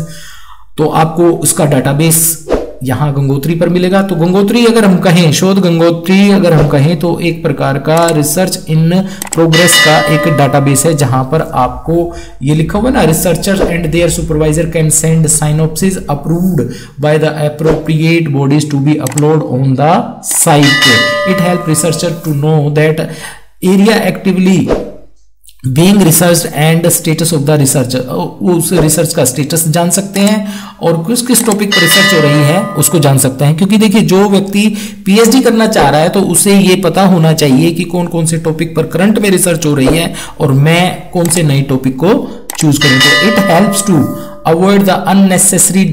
S1: तो आपको उसका डाटाबेस यहां गंगोत्री पर मिलेगा। तो गंगोत्री अगर हम कहें, शोध गंगोत्री अगर हम कहें तो एक प्रकार का रिसर्च इन प्रोग्रेस का एक डाटाबेस है, जहां पर आपको ये लिखा हुआ ना, researcher and their supervisor can send synopsis approved by the appropriate bodies to be upload on the site. It help researcher to know that area actively being research and status of the research. उस research का status जान सकते हैं और किस किस topic पर research हो रही है उसको जान सकते हैं। क्योंकि देखिए जो व्यक्ति पीएचडी करना चाह रहा है तो उसे ये पता होना चाहिए कि कौन कौन से टॉपिक पर करंट में रिसर्च हो रही है और मैं कौन से नए टॉपिक को चूज करूं। तो it helps to avoid the unnecessary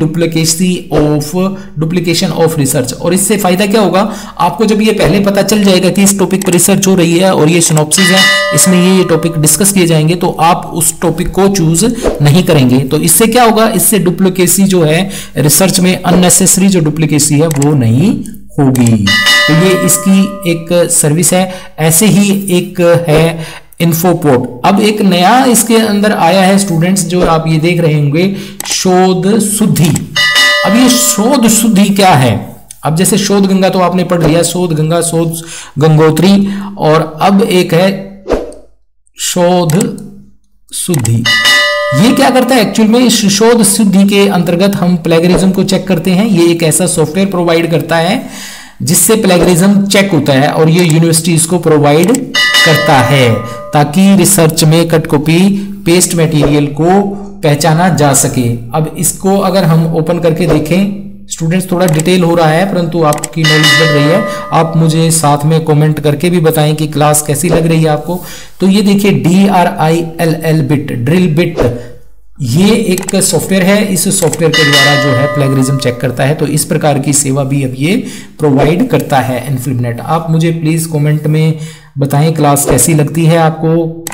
S1: duplication of research. और इससे फायदा क्या होगा, आपको जब ये पहले पता चल जाएगा कि इस टॉपिक पर रिसर्च हो रही है और ये सिनॉप्सिस है, इसमें ये टॉपिक डिस्कस किए जाएंगे, तो आप उस टॉपिक को चूज नहीं करेंगे। तो इससे क्या होगा, इससे डुप्लीकेसी जो है रिसर्च में, अननेसेसरी जो डुप्लीकेसी है वो नहीं होगी। तो ये इसकी एक सर्विस है। ऐसे ही एक है इन्फोपोर्ट। अब एक नया इसके अंदर आया है स्टूडेंट्स, जो आप ये देख रहे होंगे, शोध शुद्धि। अब ये शोध शुद्धि क्या है, अब जैसे शोध गंगा तो आपने पढ़ लिया, शोध गंगा, शोध गंगोत्री, और अब एक है शोध शुद्धि। ये क्या करता है एक्चुअल में, इस शोध शुद्धि के अंतर्गत हम प्लेगरिज्म को चेक करते हैं। ये एक ऐसा सॉफ्टवेयर प्रोवाइड करता है जिससे प्लेगरिज्म चेक होता है और ये यूनिवर्सिटीज को प्रोवाइड करता है ताकि रिसर्च में कट कॉपी पेस्ट मटेरियल को पहचाना जा सके। अब इसको अगर हम ओपन करके देखें, स्टूडेंट्स थोड़ा डिटेल हो रहा है परंतु आपकी नॉलेज बढ़ रही है। आप मुझे साथ में कमेंट करके भी बताएं कि क्लास कैसी लग रही है आपको। तो ये देखिए DRILL बिट, ड्रिल बिट, ये एक सॉफ्टवेयर है। इस सॉफ्टवेयर के द्वारा जो है प्लेगरिज्म चेक करता है। तो इस प्रकार की सेवा भी अब ये प्रोवाइड करता है इन्फिलिपनेट। आप मुझे प्लीज कमेंट में बताएं क्लास कैसी लगती है आपको,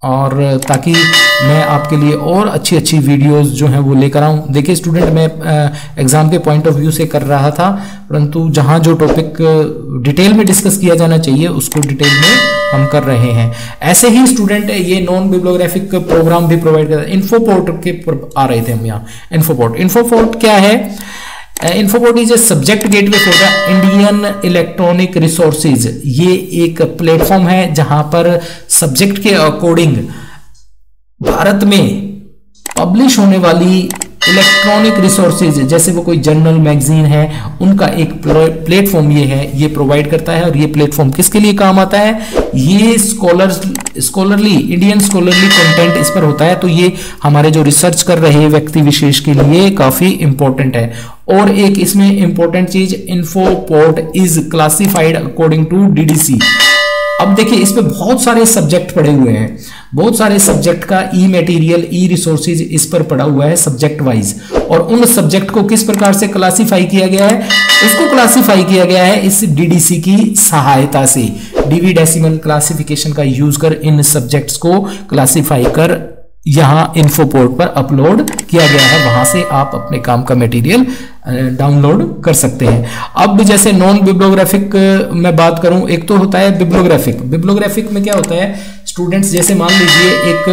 S1: और ताकि मैं आपके लिए और अच्छी अच्छी वीडियोस जो हैं वो लेकर आऊं। देखिए स्टूडेंट, मैं एग्जाम के पॉइंट ऑफ व्यू से कर रहा था, परंतु जहां जो टॉपिक डिटेल में डिस्कस किया जाना चाहिए उसको डिटेल में हम कर रहे हैं। ऐसे ही स्टूडेंट ये नॉन बिब्लियोग्राफिक प्रोग्राम भी प्रोवाइड करता है। इन्फोपोर्ट के आ रहे थे हम यहाँ। इन्फोपोर्ट क्या है, Infoport is a subject gateway for the Indian electronic resources. ये एक प्लेटफॉर्म है जहां पर सब्जेक्ट के अकॉर्डिंग भारत में पब्लिश होने वाली इलेक्ट्रॉनिक रिसोर्सेज, जैसे वो कोई जर्नल मैगजीन है, उनका एक प्लेटफॉर्म ये है, ये प्रोवाइड करता है। और ये प्लेटफॉर्म किसके लिए काम आता है, ये स्कॉलरली इंडियन स्कॉलरली कंटेंट इस पर होता है। तो ये हमारे जो रिसर्च कर रहे व्यक्ति विशेष के लिए काफी इंपॉर्टेंट है। और एक इसमें इंपॉर्टेंट चीज, Infoport is classified according to DDC। अब देखिए इस पे बहुत सारे सब्जेक्ट पड़े हुए हैं, बहुत सारे सब्जेक्ट का ई मटेरियल, ई रिसोर्सेज इस पर पड़ा हुआ है सब्जेक्ट वाइज। और उन सब्जेक्ट को किस प्रकार से क्लासिफाई किया गया है, उसको क्लासिफाई किया गया है इस DDC की सहायता से। DV डेसिमल क्लासिफिकेशन का यूज कर इन सब्जेक्ट्स को क्लासिफाई कर यहां इन्फोपोर्ट पर अपलोड किया गया है। वहां से आप अपने काम का मटेरियल डाउनलोड कर सकते हैं। अब जैसे नॉन बिब्लियोग्राफिक मैं बात करूं, एक तो होता है बिब्लियोग्राफिक में क्या होता है स्टूडेंट्स, जैसे मान लीजिए एक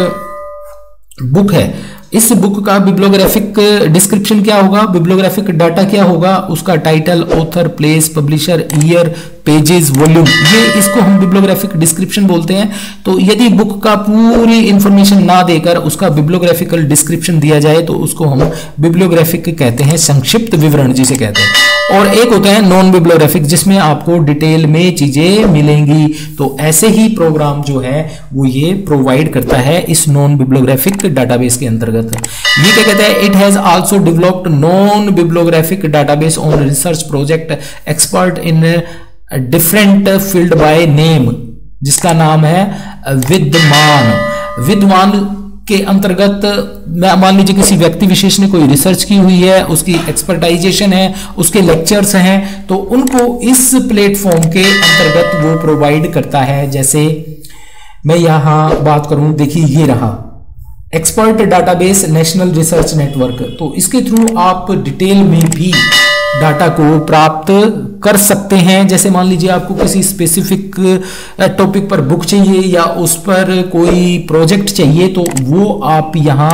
S1: बुक है, इस बुक का बिब्लियोग्राफिक डिस्क्रिप्शन क्या होगा, बिब्लियोग्राफिक डाटा क्या होगा, उसका title, author, place, publisher, year, pages, volume, ये इसको हम बिब्लियोग्राफिक डिस्क्रिप्शन बोलते हैं। तो यदि बुक का पूरी इंफॉर्मेशन ना देकर उसका बिब्लियोग्राफिकल डिस्क्रिप्शन दिया जाए तो उसको हम बिब्लियोग्राफिक कहते हैं, संक्षिप्त विवरण जिसे कहते हैं। और एक होता है नॉन बिब्लियोग्राफिक, जिसमें आपको डिटेल में चीजें मिलेंगी। तो ऐसे ही प्रोग्राम जो है वो ये प्रोवाइड करता है इस नॉन बिब्लियोग्राफिक डाटाबेस के अंतर्गत। ये क्या कहता है, it has also developed non bibliographic database on research project expert in different field by name, जिसका नाम है विद्वान। विद्वान के अंतर्गत मान लीजिए किसी व्यक्ति विशेष ने कोई रिसर्च की हुई है, उसकी एक्सपर्टाइजेशन है, उसके लेक्चर्स हैं, तो उनको इस प्लेटफॉर्म के अंतर्गत वो प्रोवाइड करता है। जैसे मैं यहां बात करूं, देखिए ये रहा expert database national research network. तो इसके थ्रू आप डिटेल में भी डाटा को प्राप्त कर सकते हैं। जैसे मान लीजिए आपको किसी स्पेसिफिक टॉपिक पर बुक चाहिए या उस पर कोई प्रोजेक्ट चाहिए, तो वो आप यहां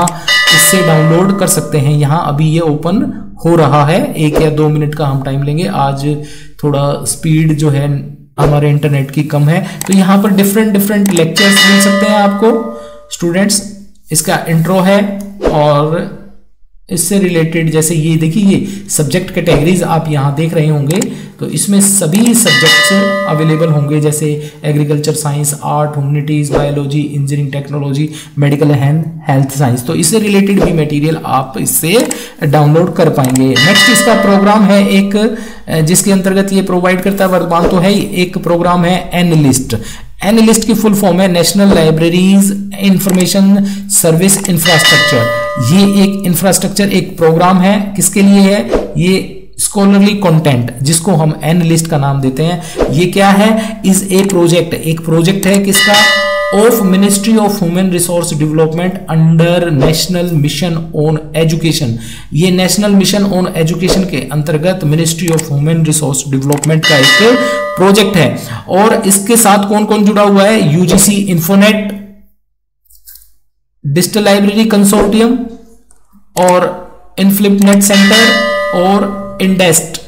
S1: इससे डाउनलोड कर सकते हैं। यहां अभी ये ओपन हो रहा है, 1 या 2 मिनट का हम टाइम लेंगे। आज थोड़ा स्पीड जो है हमारे इंटरनेट की कम है, तो यहां पर डिफरेंट लेक्चर्स मिल सकते हैं आपको स्टूडेंट्स। इसका इंट्रो है और इससे रिलेटेड, जैसे ये देखिए ये सब्जेक्ट कैटेगरीज आप यहां देख रहे होंगे, तो इसमें सभी सब्जेक्ट्स अवेलेबल होंगे, जैसे agriculture science, art, humanities, biology, engineering, technology, medical and health science. तो इससे रिलेटेड भी मटेरियल आप इससे डाउनलोड कर पाएंगे। नेक्स्ट इसका प्रोग्राम है एक, जिसके अंतर्गत ये प्रोवाइड करता है, वर्तमान तो है ही, एक प्रोग्राम है एनलिस्ट। एनलिस्ट की फुल फॉर्म है national libraries information service infrastructure. ये एक इंफ्रास्ट्रक्चर, एक प्रोग्राम है, किसके लिए है, ये स्कॉलरली कंटेंट, जिसको हम एनलिस्ट का नाम देते हैं। ये क्या है, इज ए प्रोजेक्ट, एक प्रोजेक्ट है किसका, of ministry of human resource development under national mission on education. ये नेशनल मिशन ऑन एजुकेशन के अंतर्गत ministry of human resource development का एक प्रोजेक्ट है। और इसके साथ कौन कौन जुड़ा हुआ है, यूजीसी इन्फोनेट, डिजिटल लाइब्रेरी कंसोर्टियम और इनफ्लिपनेट सेंटर और इंडेस्ट।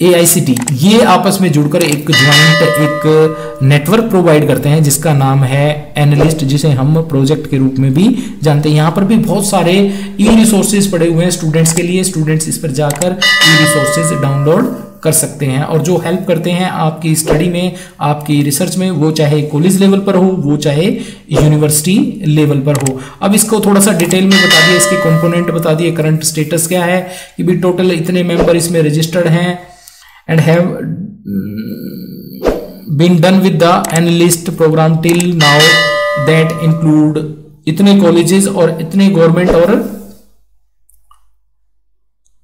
S1: AICT, ये आपस में जुड़कर एक ज्वाइंट एक नेटवर्क प्रोवाइड करते हैं, जिसका नाम है एनालिस्ट, जिसे हम प्रोजेक्ट के रूप में भी जानते हैं। यहाँ पर भी बहुत सारे ई रिसोर्सेज पड़े हुए हैं स्टूडेंट्स के लिए। स्टूडेंट्स इस पर जाकर ई रिसोर्सेज डाउनलोड कर सकते हैं और जो हेल्प करते हैं आपकी स्टडी में, आपकी रिसर्च में, वो चाहे कॉलेज लेवल पर हो, वो चाहे यूनिवर्सिटी लेवल पर हो। अब इसको थोड़ा सा डिटेल में बता दिया, इसके कंपोनेंट बता दिए, करंट स्टेटस क्या है कि भी टोटल इतने मेंबर इसमें रजिस्टर्ड हैं and have been done with the analyst program till now, that include इतने कॉलेजेस और इतने गवर्नमेंट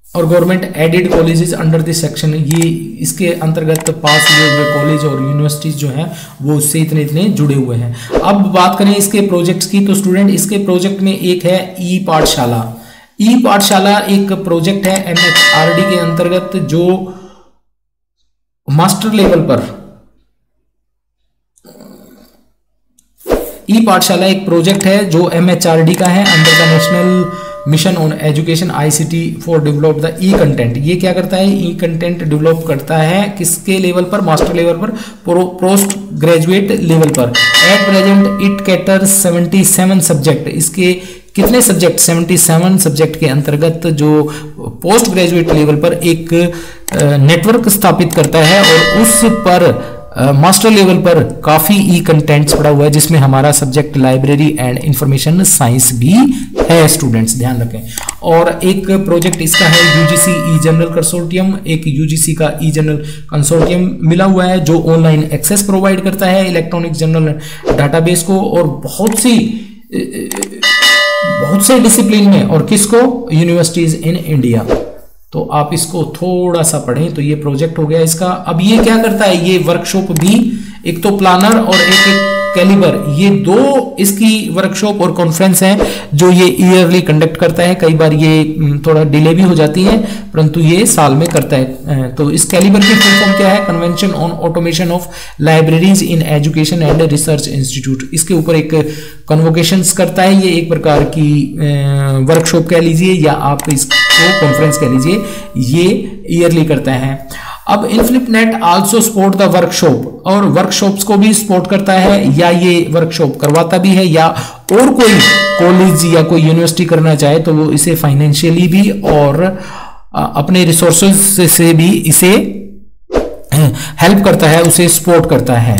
S1: और government aided colleges under this section. ये इसके अंतर्गत पास हुए हुए कॉलेज और यूनिवर्सिटीज जो हैं वो उससे इतने इतने जुड़े हुए हैं। अब बात करें इसके प्रोजेक्ट्स की, तो स्टूडेंट इसके प्रोजेक्ट में एक है ई पाठशाला। ई पाठशाला एक प्रोजेक्ट है MHRD के अंतर्गत, जो मास्टर लेवल पर ई पाठशाला एक प्रोजेक्ट है जो MHRD का है, under the national mission on education ICT for develop the E content. ये क्या करता है, ई कंटेंट डेवलप करता है किसके लेवल पर, मास्टर लेवल पर, पोस्ट ग्रेजुएट लेवल पर। At present it caters 77 subject. इसके कितने सब्जेक्ट, 77 सब्जेक्ट के अंतर्गत जो पोस्ट ग्रेजुएट लेवल पर एक नेटवर्क स्थापित करता है, और उस पर मास्टर लेवल पर काफी ई कंटेंट्स पड़ा हुआ है, जिसमें हमारा subject library and information science भी है। स्टूडेंट्स ध्यान रखें। और एक प्रोजेक्ट इसका है यूजीसी ई जनरल कंसोर्टियम। एक यूजीसी का ई जनरल कंसोर्टियम मिला हुआ है जो ऑनलाइन एक्सेस प्रोवाइड करता है इलेक्ट्रॉनिक जनरल डाटाबेस को, और बहुत से डिसिप्लिन में, और किसको, यूनिवर्सिटीज इन इंडिया। तो आप इसको थोड़ा सा पढ़ें। तो ये प्रोजेक्ट हो गया इसका। अब ये क्या करता है, ये वर्कशॉप भी, एक तो प्लानर और एक कैलिबर, ये दो इसकी वर्कशॉप और कॉन्फ्रेंस है जो ये ईयरली कंडक्ट करता है। कई बार ये थोड़ा डिले भी हो जाती है, परंतु ये साल में करता है। तो इस कैलिबर की फुल फॉर्म क्या है, convention on automation of libraries in education and research institute. इसके ऊपर एक कन्वोकेशंस करता है, ये एक प्रकार की वर्कशॉप कह लीजिए या आप इसको कॉन्फ्रेंस कह लीजिए, ये ईयरली करता है। अब इनफ्लिपनेट आल्सो सपोर्ट द वर्कशॉप, और वर्कशॉप्स को भी सपोर्ट करता है, या ये वर्कशॉप करवाता भी है, या और कोई कॉलेज या कोई यूनिवर्सिटी करना चाहे तो वो इसे फाइनेंशियली भी और अपने रिसोर्सेज से भी इसे हेल्प करता है, उसे सपोर्ट करता है।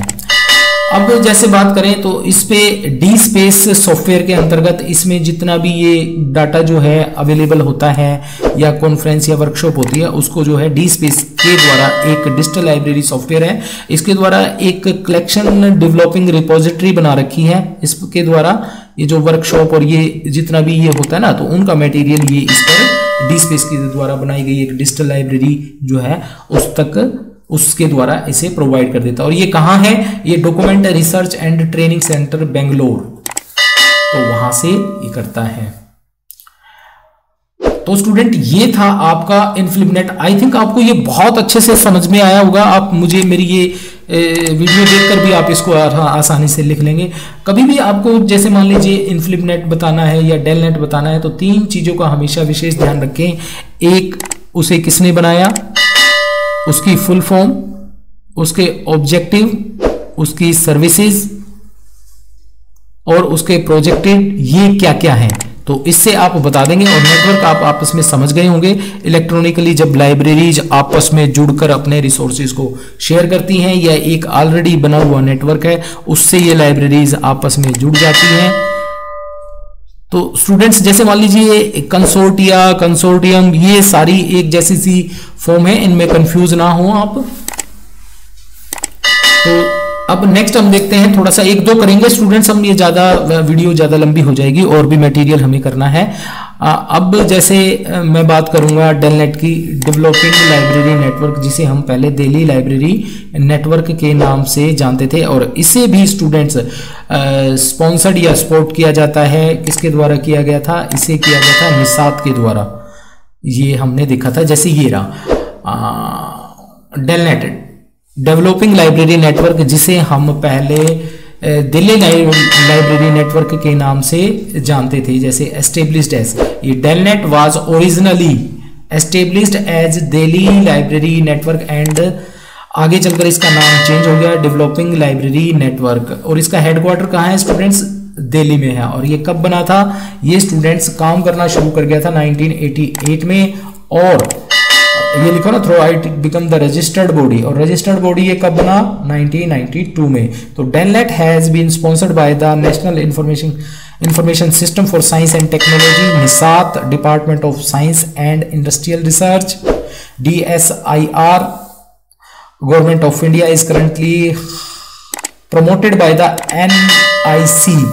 S1: अब जैसे बात करें तो इस पे डी स्पेस सॉफ्टवेयर के अंतर्गत इसमें जितना भी ये डाटा जो है अवेलेबल होता है या कॉन्फ्रेंस या वर्कशॉप होती है, उसको जो है डी स्पेस के द्वारा, एक डिजिटल लाइब्रेरी सॉफ्टवेयर है, इसके द्वारा एक कलेक्शन डेवलपिंग रिपोजिटरी बना रखी है। इसके द्वारा ये जो वर्कशॉप और ये जितना भी ये होता है ना, तो उनका मटेरियल ये इस पर डी स्पेस के द्वारा बनाई गई एक डिजिटल लाइब्रेरी जो है उसके द्वारा इसे प्रोवाइड कर देता है। और ये कहाँ है, ये document research and training centre Bangalore, तो वहां से ये करता है। तो स्टूडेंट ये था आपका इनफ्लिपनेट। आई थिंक आपको ये बहुत अच्छे से समझ में आया होगा। आप मुझे मेरी ये वीडियो देखकर भी आप इसको आसानी से लिख लेंगे। कभी भी आपको जैसे मान लीजिए इनफ्लिपनेट बताना है या डेलनेट बताना है, तो 3 चीजों का हमेशा विशेष ध्यान रखें। एक, उसे किसने बनाया, उसकी फुल फॉर्म, उसके ऑब्जेक्टिव, उसकी सर्विसेज और उसके प्रोजेक्टेड, ये क्या क्या है, तो इससे आप बता देंगे। और नेटवर्क आप आपस में समझ गए होंगे। इलेक्ट्रॉनिकली जब लाइब्रेरीज आपस में जुड़कर अपने रिसोर्सेज को शेयर करती हैं, या एक ऑलरेडी बना हुआ नेटवर्क है उससे ये लाइब्रेरीज आपस में जुड़ जाती हैं। तो स्टूडेंट्स जैसे मान लीजिए कंसोर्टिया, कंसोर्टियम, ये सारी एक जैसी सी फॉर्म है, इनमें कंफ्यूज ना हो आप। तो अब नेक्स्ट हम देखते हैं, थोड़ा सा 1-2 करेंगे स्टूडेंट्स हम, ये ज्यादा वीडियो ज्यादा लंबी हो जाएगी और भी मटेरियल हमें करना है। अब जैसे मैं बात करूंगा डेलनेट की, डेवलपिंग लाइब्रेरी नेटवर्क, जिसे हम पहले दिल्ली लाइब्रेरी नेटवर्क के नाम से जानते थे, और इसे भी स्टूडेंट्स स्पॉन्सर्ड या सपोर्ट किया जाता है। किसके द्वारा किया गया था, इसे किया गया था निसात के द्वारा। ये हमने देखा था, जैसे ये रहा डेलनेट डेवलपिंग लाइब्रेरी नेटवर्क, जिसे हम पहले दिल्ली लाइब्रेरी नेटवर्क के नाम से जानते थे, जैसे एस्टेब्लिश्ड एज, ये DELNET was originally established as Delhi library network and आगे चलकर इसका नाम चेंज हो गया डेवलपिंग लाइब्रेरी नेटवर्क। और इसका हेडक्वार्टर कहाँ है स्टूडेंट्स, दिल्ली में है। और ये कब बना था, ये स्टूडेंट्स काम करना शुरू कर गया था 1988 में, और ये लिखो ना, through it become the registered body, और रजिस्टर्ड बॉडी ये कब बना, 1992 में। तो DELNET has been sponsored by the national information system for science and technology, NISSAT, department of science and industrial research, DSIR, government of India, is currently promoted by the NIC,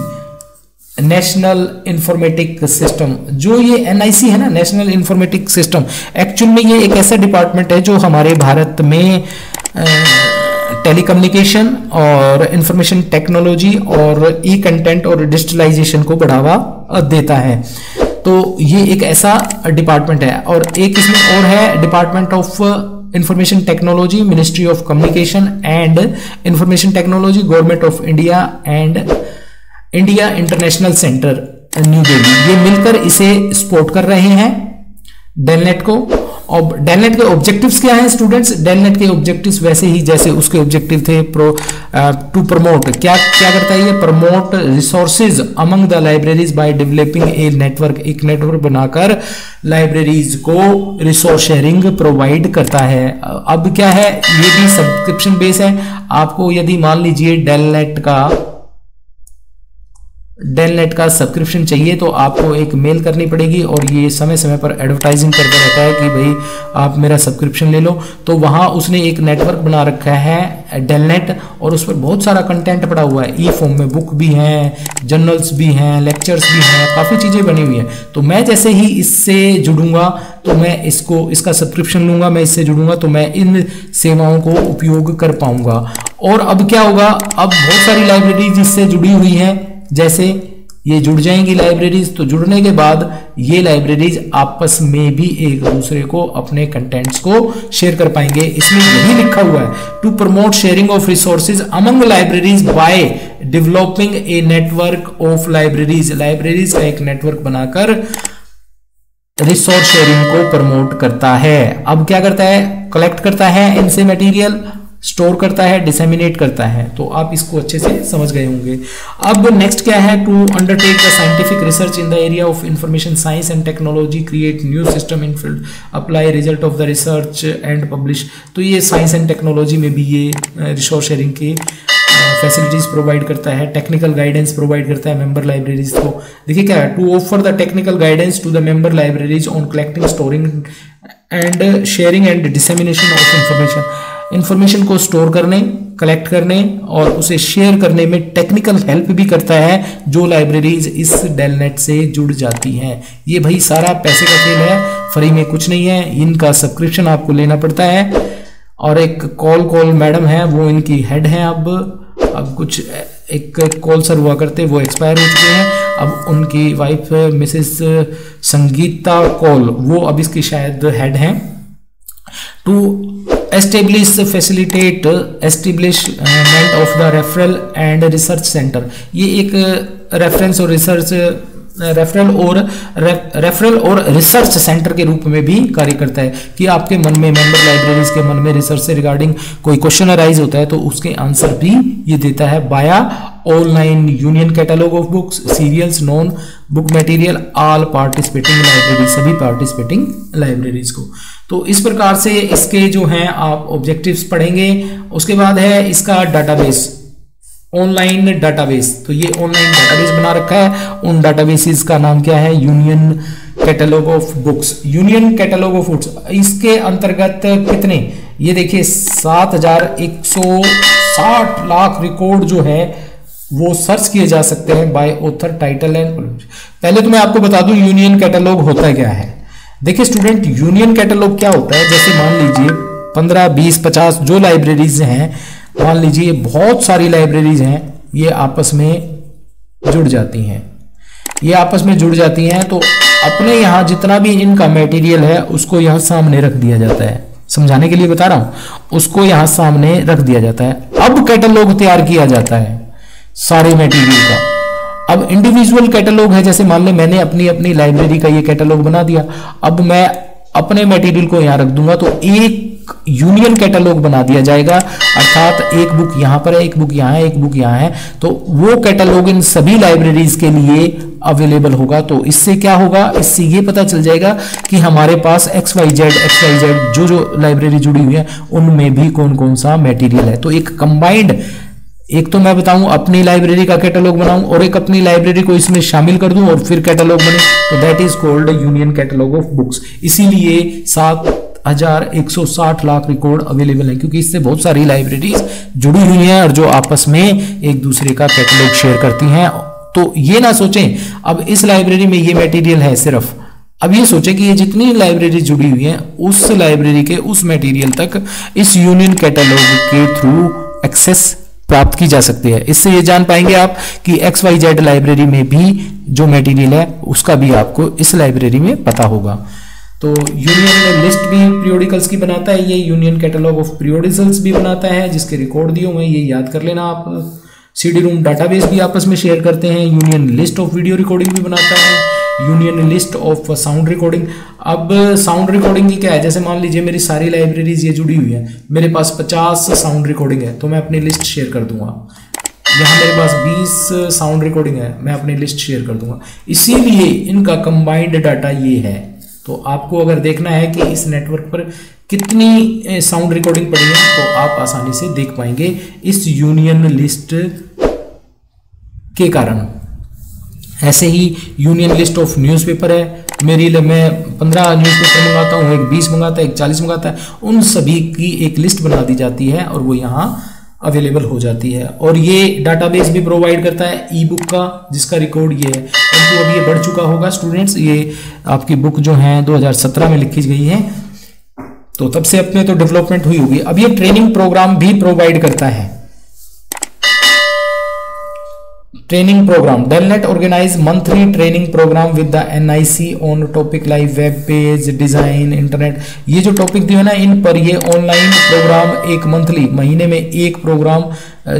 S1: national informatic system. जो ये NIC है ना, national informatic system, actual में ये एक ऐसा department है जो हमारे भारत में टेलीकम्युनिकेशन और इंफॉर्मेशन टेक्नोलॉजी और ई कंटेंट और डिजिटलाइजेशन को बढ़ावा देता है। तो ये एक ऐसा डिपार्टमेंट है। और एक इसमें और है, department of information technology, ministry of communication and information technology, government of India and India international centre new Delhi, ये मिलकर इसे सपोर्ट कर रहे हैं डेलनेट को। और डेलनेट के ऑब्जेक्टिव्स क्या हैं स्टूडेंट्स, डेलनेट के ऑब्जेक्टिव्स वैसे ही जैसे उसके ऑब्जेक्टिव थे, टू प्रमोट, क्या क्या करता है ये, promote resources among the libraries by developing a network, एक नेटवर्क बनाकर लाइब्रेरीज को रिसोर्स शेयरिंग प्रोवाइड करता है। अब क्या है, ये भी सब्सक्रिप्शन बेस है। आपको यदि मान लीजिए डेलनेट का डेलनेट का सब्सक्रिप्शन चाहिए तो आपको एक मेल करनी पड़ेगी और ये समय समय पर एडवर्टाइजिंग करता रहता है कि भाई आप मेरा सब्सक्रिप्शन ले लो। तो वहाँ उसने एक नेटवर्क बना रखा है डेलनेट, और उस पर बहुत सारा कंटेंट पड़ा हुआ है, ई फॉर्म में बुक भी हैं, जर्नल्स भी हैं, लेक्चर्स भी हैं, काफ़ी चीज़ें बनी हुई हैं। तो मैं जैसे ही इससे जुड़ूंगा तो मैं इसका सब्सक्रिप्शन लूँगा, मैं इससे जुड़ूंगा तो मैं इन सेवाओं को उपयोग कर पाऊंगा। और अब क्या होगा, अब बहुत सारी लाइब्रेरीज इससे जुड़ी हुई हैं, जैसे ये जुड़ जाएंगी लाइब्रेरीज, तो जुड़ने के बाद ये लाइब्रेरीज आपस में भी एक दूसरे को अपने कंटेंट्स को शेयर कर पाएंगे। इसमें यही लिखा हुआ है, to promote sharing of resources among libraries by developing a network of libraries. Libraries का एक नेटवर्क बनाकर रिसोर्स शेयरिंग को प्रमोट करता है। अब क्या करता है, कलेक्ट करता है इनसे मटेरियल, स्टोर करता है, डिसेमिनेट करता है। तो आप इसको अच्छे से समझ गए होंगे। अब नेक्स्ट क्या है, to undertake the scientific research in the area of information science and technology, create new system in field, apply result of the research and publish. तो ये साइंस एंड टेक्नोलॉजी में भी ये रिसोर्स शेयरिंग की facilities provide करता है, technical guidance provide करता है मेंबर लाइब्रेरीज को। देखिए क्या है, to offer the technical guidance to the member libraries on collecting, storing and sharing and dissemination of information. Information को स्टोर करने, कलेक्ट करने और उसे शेयर करने में टेक्निकल हेल्प भी करता है जो लाइब्रेरीज इस डेलनेट से जुड़ जाती हैं। ये भाई सारा पैसे का खेल है, फ्री में कुछ नहीं है, इनका सब्सक्रिप्शन आपको लेना पड़ता है। और एक कॉल मैडम है, वो इनकी हेड है। अब कुछ एक कॉल सर हुआ करते, वो एक्सपायर हो चुके हैं। अब उनकी वाइफ मिसेस संगीता कॉल, वो अब इसकी शायद हेड हैं। To establish facilitate establishment of the referral and research centre. ये एक रेफरेंस और रिसर्च रेफरल और रिसर्च सेंटर के रूप में भी कार्य करता है कि आपके मन में, मेंबर लाइब्रेरीज के मन में रिसर्च से रिगार्डिंग कोई क्वेश्चन अराइज होता है तो उसके आंसर भी ये देता है via online union catalogue of books, serials, non book material, all participating library, सभी पार्टिसिपेटिंग लाइब्रेरीज को। तो इस प्रकार से इसके जो हैं आप ऑब्जेक्टिव्स पढ़ेंगे। उसके बाद है इसका डाटाबेस, ऑनलाइन डाटाबेस। तो ये ऑनलाइन डाटाबेस बना रखा है, उन डाटाबेसेस का नाम क्या है, union catalogue of books. Union catalogue of books, इसके अंतर्गत कितने, ये देखिए 7,160 लाख रिकॉर्ड जो है वो सर्च किए जा सकते हैं by author, title and publish. पहले तो मैं आपको बता दूं यूनियन कैटलॉग होता क्या है। देखिए स्टूडेंट, यूनियन कैटलॉग क्या होता है, जैसे मान लीजिए 15, 20, 50 जो लाइब्रेरीज हैं, मान लीजिए बहुत सारी लाइब्रेरीज हैं, ये आपस में जुड़ जाती हैं। ये आपस में जुड़ जाती हैं तो अपने यहाँ जितना भी इनका मटेरियल है उसको यहाँ सामने रख दिया जाता है। समझाने के लिए बता रहा हूं, उसको यहाँ सामने रख दिया जाता है। अब कैटलॉग तैयार किया जाता है सारे मटेरियल का। अब इंडिविजुअल कैटलॉग है, जैसे मान ले मैंने अपनी लाइब्रेरी का ये कैटलॉग बना दिया। अब मैं अपने मटेरियल को यहाँ रख दूंगा तो एक यूनियन कैटलॉग बना दिया जाएगा, अर्थात एक बुक यहाँ पर है, एक बुक यहाँ है, एक बुक यहाँ है, तो वो कैटलॉग इन सभी लाइब्रेरीज के लिए अवेलेबल होगा। तो इससे क्या होगा, इससे ये पता चल जाएगा कि हमारे पास XYZ जो लाइब्रेरी जुड़ी हुई है उनमें भी कौन कौन सा मटेरियल है। तो एक कंबाइंड, एक तो मैं बताऊं अपनी लाइब्रेरी का कैटलॉग बनाऊं और एक अपनी लाइब्रेरी को इसमें शामिल कर दूं और फिर कैटलॉग बने, तो that is called union catalogue of books. इसीलिए 7,160 लाख रिकॉर्ड अवेलेबल है, क्योंकि इससे बहुत सारी लाइब्रेरीज जुड़ी हुई हैं और जो आपस में एक दूसरे का कैटलॉग शेयर करती हैं। तो ये ना सोचें अब इस लाइब्रेरी में ये मटेरियल है सिर्फ, अब ये सोचें कि ये जितनी लाइब्रेरी जुड़ी हुई हैं उस लाइब्रेरी के उस मटेरियल तक इस यूनियन कैटलॉग के थ्रू एक्सेस प्राप्त की जा सकती है। इससे ये जान पाएंगे आप कि XYZ लाइब्रेरी में भी जो मटेरियल है उसका भी आपको इस लाइब्रेरी में पता होगा। तो यूनियन लिस्ट भी पीरियोडिकल्स की बनाता है, ये यूनियन कैटलॉग ऑफ पीरियोडिकल्स भी बनाता है जिसके रिकॉर्ड दिए हुए हैं, ये याद कर लेना आप। CD-ROM डाटाबेस भी आपस में शेयर करते हैं। Union list of video recording भी बनाता है, union list of sound recording. अब साउंड रिकॉर्डिंग की क्या है, जैसे मान लीजिए मेरी सारी लाइब्रेरीज ये जुड़ी हुई है, मेरे पास 50 साउंड रिकॉर्डिंग है तो मैं अपनी लिस्ट शेयर कर दूंगा। यहाँ मेरे पास 20 साउंड रिकॉर्डिंग है, मैं अपनी लिस्ट शेयर कर दूंगा। इसीलिए इनका कंबाइंड डाटा ये है। तो आपको अगर देखना है कि इस नेटवर्क पर कितनी साउंड रिकॉर्डिंग पड़ी है तो आप आसानी से देख पाएंगे इस यूनियन लिस्ट के कारण। ऐसे ही यूनियन लिस्ट ऑफ न्यूज़पेपर है, मेरी मैं 15 न्यूज़पेपर मंगाता हूँ, एक 20 मंगाता है, एक 40 मंगाता है, उन सभी की एक लिस्ट बना दी जाती है और वो यहाँ अवेलेबल हो जाती है। और ये डाटाबेस भी प्रोवाइड करता है ई बुक का, जिसका रिकॉर्ड ये है, परंतु अब ये बढ़ चुका होगा स्टूडेंट्स, ये आपकी बुक जो है 2017 में लिखी गई है, तो तब से अपने तो डेवलपमेंट हुई होगी। अब ये ट्रेनिंग प्रोग्राम भी प्रोवाइड करता है। Training programme, DELNET organise monthly training programme with the NIC on topic like web page design, internet. ये जो टॉपिक दिए ना, इन पर ये ऑनलाइन प्रोग्राम एक मंथली, महीने में एक प्रोग्राम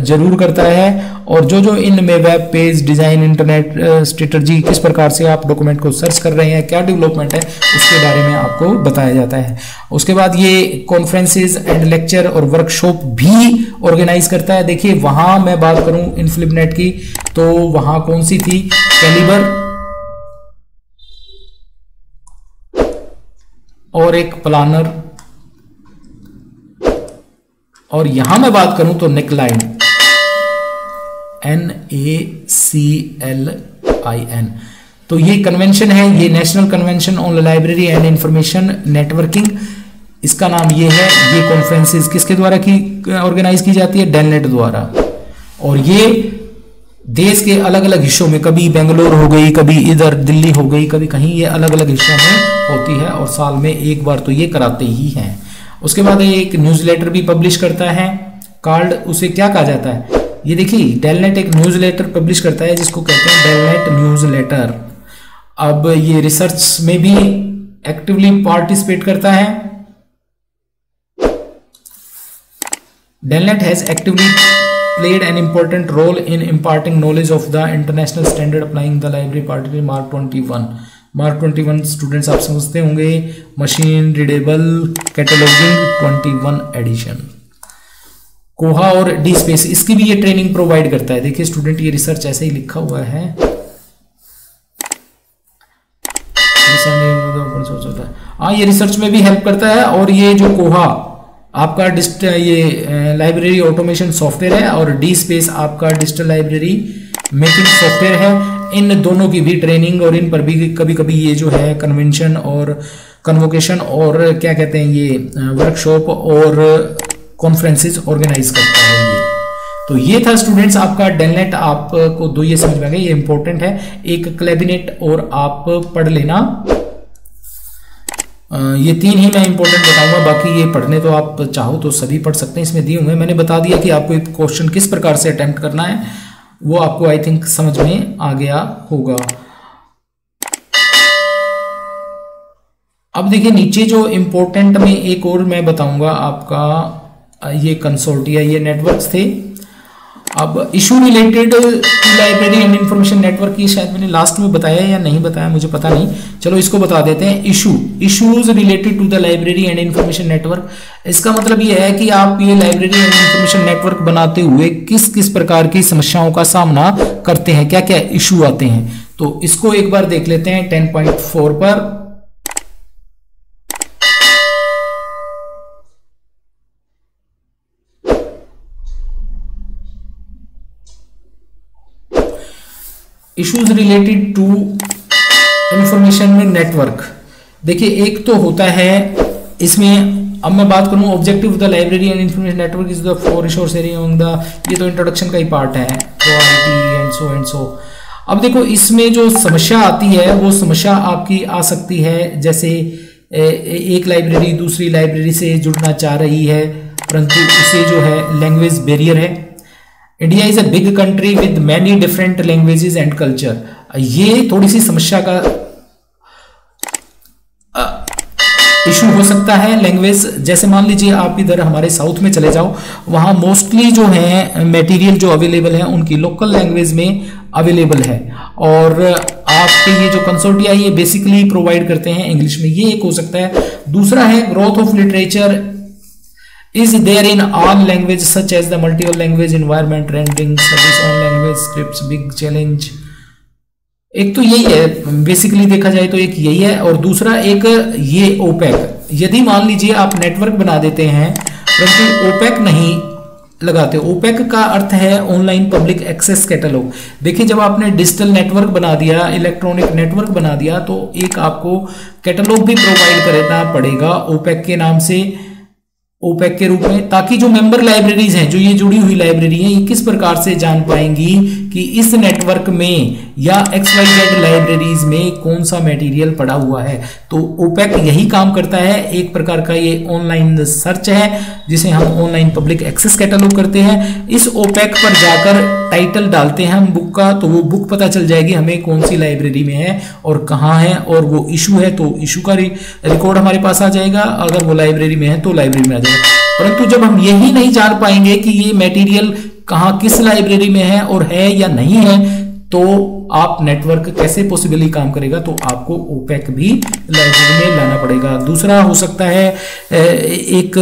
S1: जरूर करता है। और जो जो इनमें web page design, internet strategy, किस प्रकार से आप डॉक्यूमेंट को सर्च कर रहे हैं, क्या डेवलपमेंट है, उसके बारे में आपको बताया जाता है। उसके बाद ये कॉन्फ्रेंसेज एंड लेक्चर और वर्कशॉप भी ऑर्गेनाइज करता है। देखिए वहां मैं बात करूं इनफ्लिपनेट की, तो वहां कौन सी थी, कैलिबर और एक प्लानर, और यहां मैं बात करूं तो नेकलाइन, NACLIN। तो ये कन्वेंशन है, ये national convention on library and information networking, इसका नाम ये है। ये कॉन्फ्रेंसेस किसके द्वारा की ऑर्गेनाइज की जाती है, डेलनेट द्वारा। और ये देश के अलग अलग हिस्सों में, कभी बेंगलोर हो गई, कभी इधर दिल्ली हो गई, कभी कहीं, ये अलग अलग हिस्सों में होती है और साल में एक बार तो ये कराते ही हैं। उसके बाद एक न्यूज़लेटर भी पब्लिश करता है, कार्ड, उसे क्या कहा जाता है, ये देखिए डेलनेट एक न्यूज़लेटर पब्लिश करता है जिसको कहते हैं डेलनेट न्यूज़लेटर। अब ये रिसर्च में भी एक्टिवली पार्टिसिपेट करता है। DELNET has actively played an important role in imparting knowledge of the international standard applying the library particularly Mark 21। Mark 21 students आप समझते होंगे, मशीन रीडेबल कैटलॉगिंग 21 एडिशन। कोहा और डी स्पेस, इसकी भी ये ट्रेनिंग प्रोवाइड करता है। देखिए स्टूडेंट, ये रिसर्च ऐसे ही लिखा हुआ है, हाँ ये रिसर्च में भी हेल्प करता है। और ये जो कोहा आपका ये लाइब्रेरी ऑटोमेशन सॉफ्टवेयर है और डी स्पेस आपका डिजिटल लाइब्रेरी मेकिंग सॉफ्टवेयर है। इन दोनों की भी ट्रेनिंग और इन पर भी कभी कभी ये जो है कन्वेंशन और कन्वोकेशन और क्या कहते हैं ये वर्कशॉप और कॉन्फ्रेंसेस ऑर्गेनाइज करता है ये। तो ये था स्टूडेंट्स आपका डेलनेट, आपको दो ये समझ में आ गया, ये इंपॉर्टेंट है। एक क्लैबिनेट और आप पढ़ लेना, ये तीन ही मैं इंपॉर्टेंट बताऊंगा, बाकी ये पढ़ने तो आप चाहो तो सभी पढ़ सकते हैं, इसमें दिए हुए। मैंने बता दिया कि आपको एक क्वेश्चन किस प्रकार से अटेम्प्ट करना है, वो आपको आई थिंक समझ में आ गया होगा। अब देखिए नीचे जो इंपॉर्टेंट में एक और मैं बताऊंगा आपका, ये कंसोर्टिया, ये नेटवर्क्स थे। अब issue related to library and information network, की शायद मैंने लास्ट में बताया या नहीं बताया, मुझे पता नहीं, चलो इसको बता देते हैं। Issues related to the library and information network, इसका मतलब ये है कि आप ये लाइब्रेरी एंड इंफॉर्मेशन नेटवर्क बनाते हुए किस किस प्रकार की समस्याओं का सामना करते हैं, क्या क्या इशू आते हैं। तो इसको एक बार देख लेते हैं 10.4 पर। Issues related to information network, देखिए एक तो होता है इसमें, अब मैं बात करूं objective of the library and information network is the for resource area among the, ये तो इंट्रोडक्शन का ही पार्ट है, प्रोवाइटी एंड सो। अब देखो इसमें जो समस्या आती है वो समस्या आपकी आ सकती है, जैसे एक लाइब्रेरी दूसरी लाइब्रेरी से जुड़ना चाह रही है परंतु उसे जो है लैंग्वेज बैरियर है। India is a big country with many different languages and culture, ये थोड़ी सी समस्या का इशू हो सकता है। लैंग्वेज, जैसे मान लीजिए आप इधर हमारे साउथ में चले जाओ, वहां मोस्टली जो है मटेरियल जो अवेलेबल है उनकी लोकल लैंग्वेज में अवेलेबल है, और आपके ये जो कंसोर्टिया ये बेसिकली प्रोवाइड करते हैं इंग्लिश में, ये एक हो सकता है। दूसरा है growth of literature is there in all languages such as the multiple language environment rendering service on language scripts big challenge। एक तो यही है बेसिकली देखा जाए तो, एक यही है। और दूसरा एक ये ओपेक, यदि मान लीजिए आप नेटवर्क बना देते हैं परंतु ओपेक नहीं लगाते हो। ओपेक का अर्थ है ऑनलाइन पब्लिक एक्सेस कैटलॉग। देखिए जब आपने डिजिटल नेटवर्क बना दिया, इलेक्ट्रॉनिक नेटवर्क बना दिया, तो एक आपको कैटलॉग भी प्रोवाइड करना पड़ेगा ओपेक के नाम से, ओपेक के रूप में, ताकि जो मेंबर लाइब्रेरीज हैं, जो ये जुड़ी हुई लाइब्रेरी हैं, ये किस प्रकार से जान पाएंगी कि इस नेटवर्क में या XYZ लाइब्रेरीज में कौन सा मटेरियल पड़ा हुआ है। तो ओपेक यही काम करता है, एक प्रकार का ये ऑनलाइन सर्च है जिसे हम ऑनलाइन पब्लिक एक्सेस कैटलॉग करते हैं। इस ओपेक पर जाकर टाइटल डालते हैं हम बुक का, तो वो बुक पता चल जाएगी हमें कौन सी लाइब्रेरी में है और कहाँ है, और वो इशू है तो इशू का रिकॉर्ड हमारे पास आ जाएगा, अगर वो लाइब्रेरी में है तो लाइब्रेरी में आ जाएगा। परंतु जब हम यही नहीं जान पाएंगे कि ये मटेरियल कहाँ किस लाइब्रेरी में है और है या नहीं है, तो आप नेटवर्क कैसे पॉसिबली काम करेगा। तो आपको ओपेक भी लाइब्रेरी में लाना पड़ेगा। दूसरा हो सकता है एक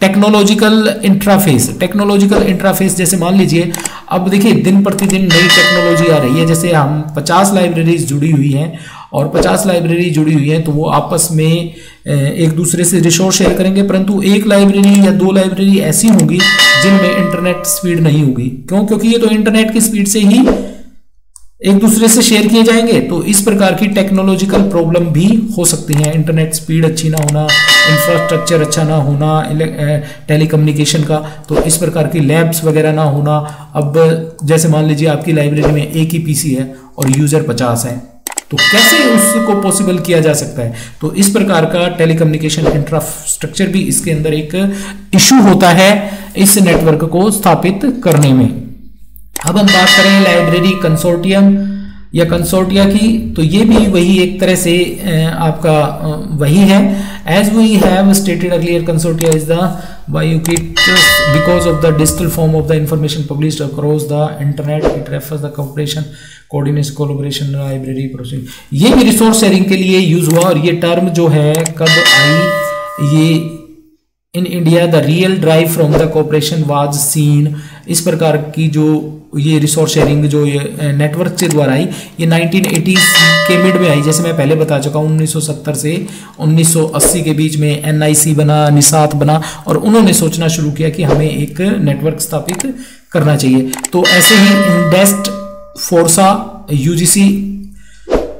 S1: टेक्नोलॉजिकल इंटरफेस। टेक्नोलॉजिकल इंटरफेस जैसे मान लीजिए, अब देखिए दिन प्रतिदिन नई टेक्नोलॉजी आ रही है, जैसे हम 50 लाइब्रेरीज जुड़ी हुई हैं और 50 लाइब्रेरी जुड़ी हुई हैं, तो वो आपस में एक दूसरे से रिसोर्स शेयर करेंगे, परंतु एक लाइब्रेरी या दो लाइब्रेरी ऐसी होंगी जिनमें इंटरनेट स्पीड नहीं होगी। क्यों? क्योंकि ये तो इंटरनेट की स्पीड से ही एक दूसरे से शेयर किए जाएंगे। तो इस प्रकार की टेक्नोलॉजिकल प्रॉब्लम भी हो सकती हैं, इंटरनेट स्पीड अच्छी ना होना, इंफ्रास्ट्रक्चर अच्छा ना होना टेलीकम्युनिकेशन का, तो इस प्रकार की लैब्स वगैरह ना होना। अब जैसे मान लीजिए आपकी लाइब्रेरी में एक ही पीसी है और यूजर 50 है, तो कैसे उसको पॉसिबल किया जा सकता है। तो इस प्रकार का टेलीकम्युनिकेशन इंफ्रास्ट्रक्चर भी इसके अंदर एक इशू होता है इस नेटवर्क को स्थापित करने में। अब हम बात करें लाइब्रेरी कंसोर्टियम या कंसोर्टिया की, तो ये भी वही एक तरह से आपका वही है। As we have stated earlier, consortia is the ubiquitous because of the digital form of the information published across the internet. It refers the cooperation, coordination, collaboration, library processing। ये भी रिसोर्स शेयरिंग के लिए use हुआ, और ये term जो है कब आई, ये in India the real drive from the cooperation was scene. इस प्रकार की जो ये रिसोर्स शेयरिंग जो ये नेटवर्क के द्वारा आई, ये 1980s के मिड में आई। जैसे मैं पहले बता चुका हूँ 1970 से 1980 के बीच में NIC बना, निसात बना, और उन्होंने सोचना शुरू किया कि हमें एक नेटवर्क स्थापित करना चाहिए। तो ऐसे ही इंडेस्ट, फोर्सा, UGC,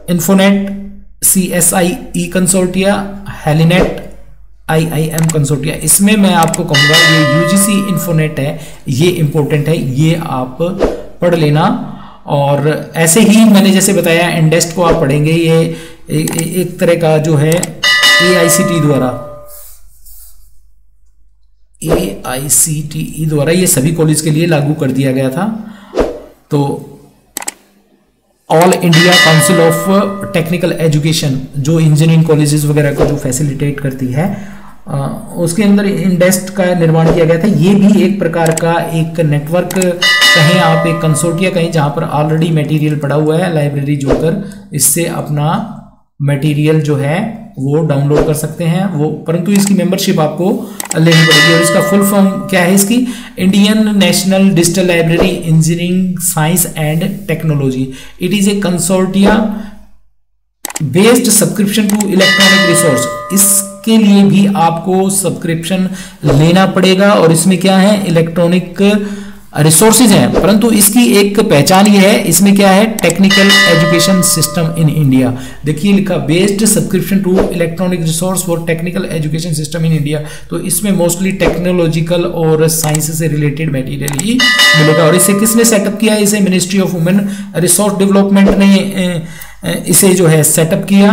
S1: इन्फोनेट, CSI ई कंसोर्टिया, हेलिनेट, IIM कंसोर्टिया। इसमें मैं आपको कहूँगा ये UGC इन्फोनेट है, ये इंपॉर्टेंट है, ये आप पढ़ लेना। और ऐसे ही मैंने जैसे बताया इंडेस्ट को आप पढ़ेंगे, ये एक तरह का जो है AICTE द्वारा ये सभी कॉलेज के लिए लागू कर दिया गया था। तो all India council of technical education जो इंजीनियरिंग कॉलेजेस वगैरह को जो फैसिलिटेट करती है, उसके अंदर इंडेस्ट का निर्माण किया गया था। ये भी एक प्रकार का एक नेटवर्क कहें आप, एक कंसोर्टिया कहें, जहां पर ऑलरेडी मटेरियल पड़ा हुआ है, लाइब्रेरी जोड़कर इससे अपना मटेरियल जो है वो डाउनलोड कर सकते हैं वो, परंतु इसकी मेंबरशिप आपको लेनी पड़ेगी। और इसका फुल फॉर्म क्या है इसकी? Indian national digital library engineering science and technology. It is a consortia based subscription to electronic resource. इसके लिए भी आपको सब्सक्रिप्शन लेना पड़ेगा, और इसमें क्या है, इलेक्ट्रॉनिक रिसोर्सेज हैं, परंतु इसकी एक पहचान ये है, इसमें क्या है, technical education system in India. देखिए लिखा based subscription to electronic resource for technical education system in India. तो इसमें मोस्टली टेक्नोलॉजिकल और साइंस से रिलेटेड मटेरियल ही मिलेगा। और इसे किसने सेटअप किया? इसे ministry of women resource development ने इसे जो है सेटअप किया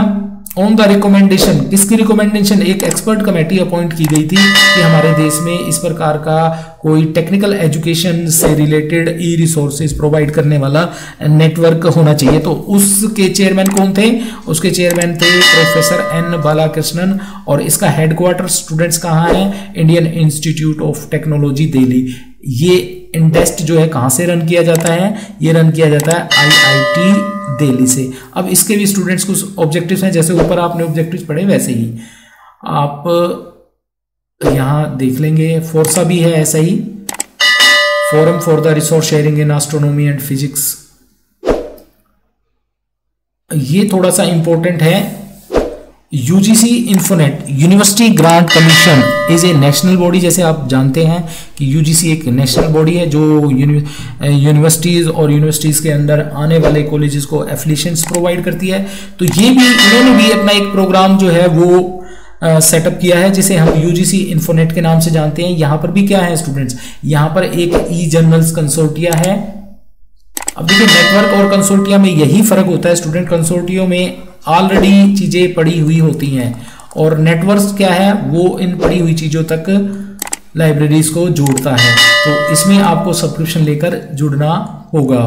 S1: ऑन द रिकमेंडेशन। किसकी रिकमेंडेशन? एक एक्सपर्ट कमेटी अपॉइंट की गई थी कि हमारे देश में इस प्रकार का कोई टेक्निकल एजुकेशन से रिलेटेड ई रिसोर्सेज प्रोवाइड करने वाला नेटवर्क होना चाहिए। तो उसके चेयरमैन कौन थे? उसके चेयरमैन थे प्रोफेसर N बालाकृष्णन, और इसका हेडक्वार्टर स्टूडेंट्स कहाँ है? Indian institute of technology Delhi. ये इंडेस्ट जो है कहाँ से रन किया जाता है? ये रन किया जाता है IIT दिल्ली से। अब इसके भी स्टूडेंट्स कुछ ऑब्जेक्टिव्स हैं, जैसे ऊपर आपने ऑब्जेक्टिव्स पढ़े वैसे ही आप यहाँ देख लेंगे। फोर्सा भी है ऐसा ही, forum for the resource sharing in astronomy and physics. ये थोड़ा सा इंपॉर्टेंट है, UGC Infonet university grant commission is a national body. जैसे आप जानते हैं कि यूजीसी एक नेशनल बॉडी है जो यूनिवर्सिटीज़ और यूनिवर्सिटीज़ के अंदर आने वाले कॉलेजेस को एफिलिएशंस प्रोवाइड करती है। तो ये भी इन्होंने भी अपना एक प्रोग्राम जो है वो सेटअप किया है जिसे हम यूजीसी इन्फोनेट के नाम से जानते हैं। यहाँ पर भी क्या है स्टूडेंट्स, यहाँ पर एक ई जर्नल्स कंसोर्टिया है। अब देखिए नेटवर्क और कंसोर्टिया में यही फर्क होता है स्टूडेंट, कंसोर्टियो में ऑलरेडी चीजें पड़ी हुई होती हैं और नेटवर्क क्या है वो इन पड़ी हुई चीजों तक लाइब्रेरीज को जोड़ता है। तो इसमें आपको सब्सक्रिप्शन लेकर जुड़ना होगा।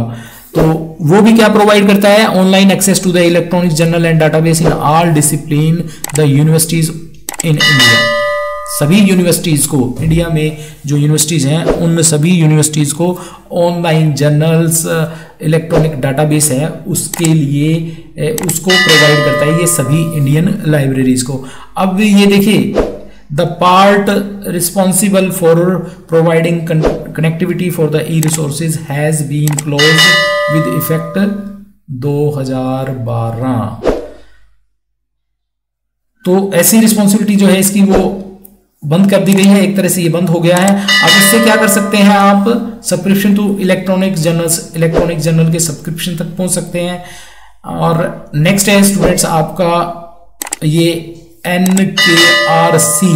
S1: तो वो भी क्या प्रोवाइड करता है, online access to the electronic journal and database in all discipline the universities in India. सभी यूनिवर्सिटीज को, इंडिया में जो यूनिवर्सिटीज हैं उन सभी यूनिवर्सिटीज को ऑनलाइन जर्नल्स, इलेक्ट्रॉनिक डाटाबेस है उसके लिए उसको प्रोवाइड करता है ये सभी इंडियन लाइब्रेरीज को। अब ये देखिए the part responsible for providing connectivity for the e resources has been close with effect 2012। तो ऐसी रिस्पॉन्सिबिलिटी जो है इसकी वो बंद कर दी गई है, एक तरह से ये बंद हो गया है। अब इससे क्या कर सकते हैं आप, subscription to electronic journals, electronic journal के सब्सक्रिप्शन तक पहुंच सकते हैं। और नेक्स्ट है स्टूडेंट्स आपका ये NKRC,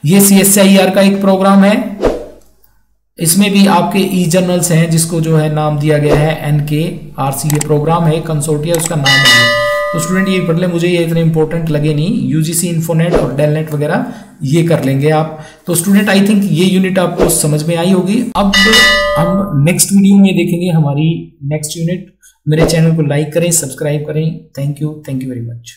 S1: ये CSIR का एक प्रोग्राम है। इसमें भी आपके ई जर्नल्स हैं जिसको जो है नाम दिया गया है NKRC। ये प्रोग्राम है कंसोर्टिया, उसका नाम है। तो स्टूडेंट ये पढ़ ले, मुझे ये इतने इंपॉर्टेंट लगे नहीं, यूजीसी इन्फोनेट और डेलनेट वगैरह ये कर लेंगे आप। तो स्टूडेंट आई थिंक ये यूनिट आपको समझ में आई होगी। अब हम नेक्स्ट वीडियो में देखेंगे हमारी नेक्स्ट यूनिट। मेरे चैनल को लाइक करें, सब्सक्राइब करें। Thank you very much.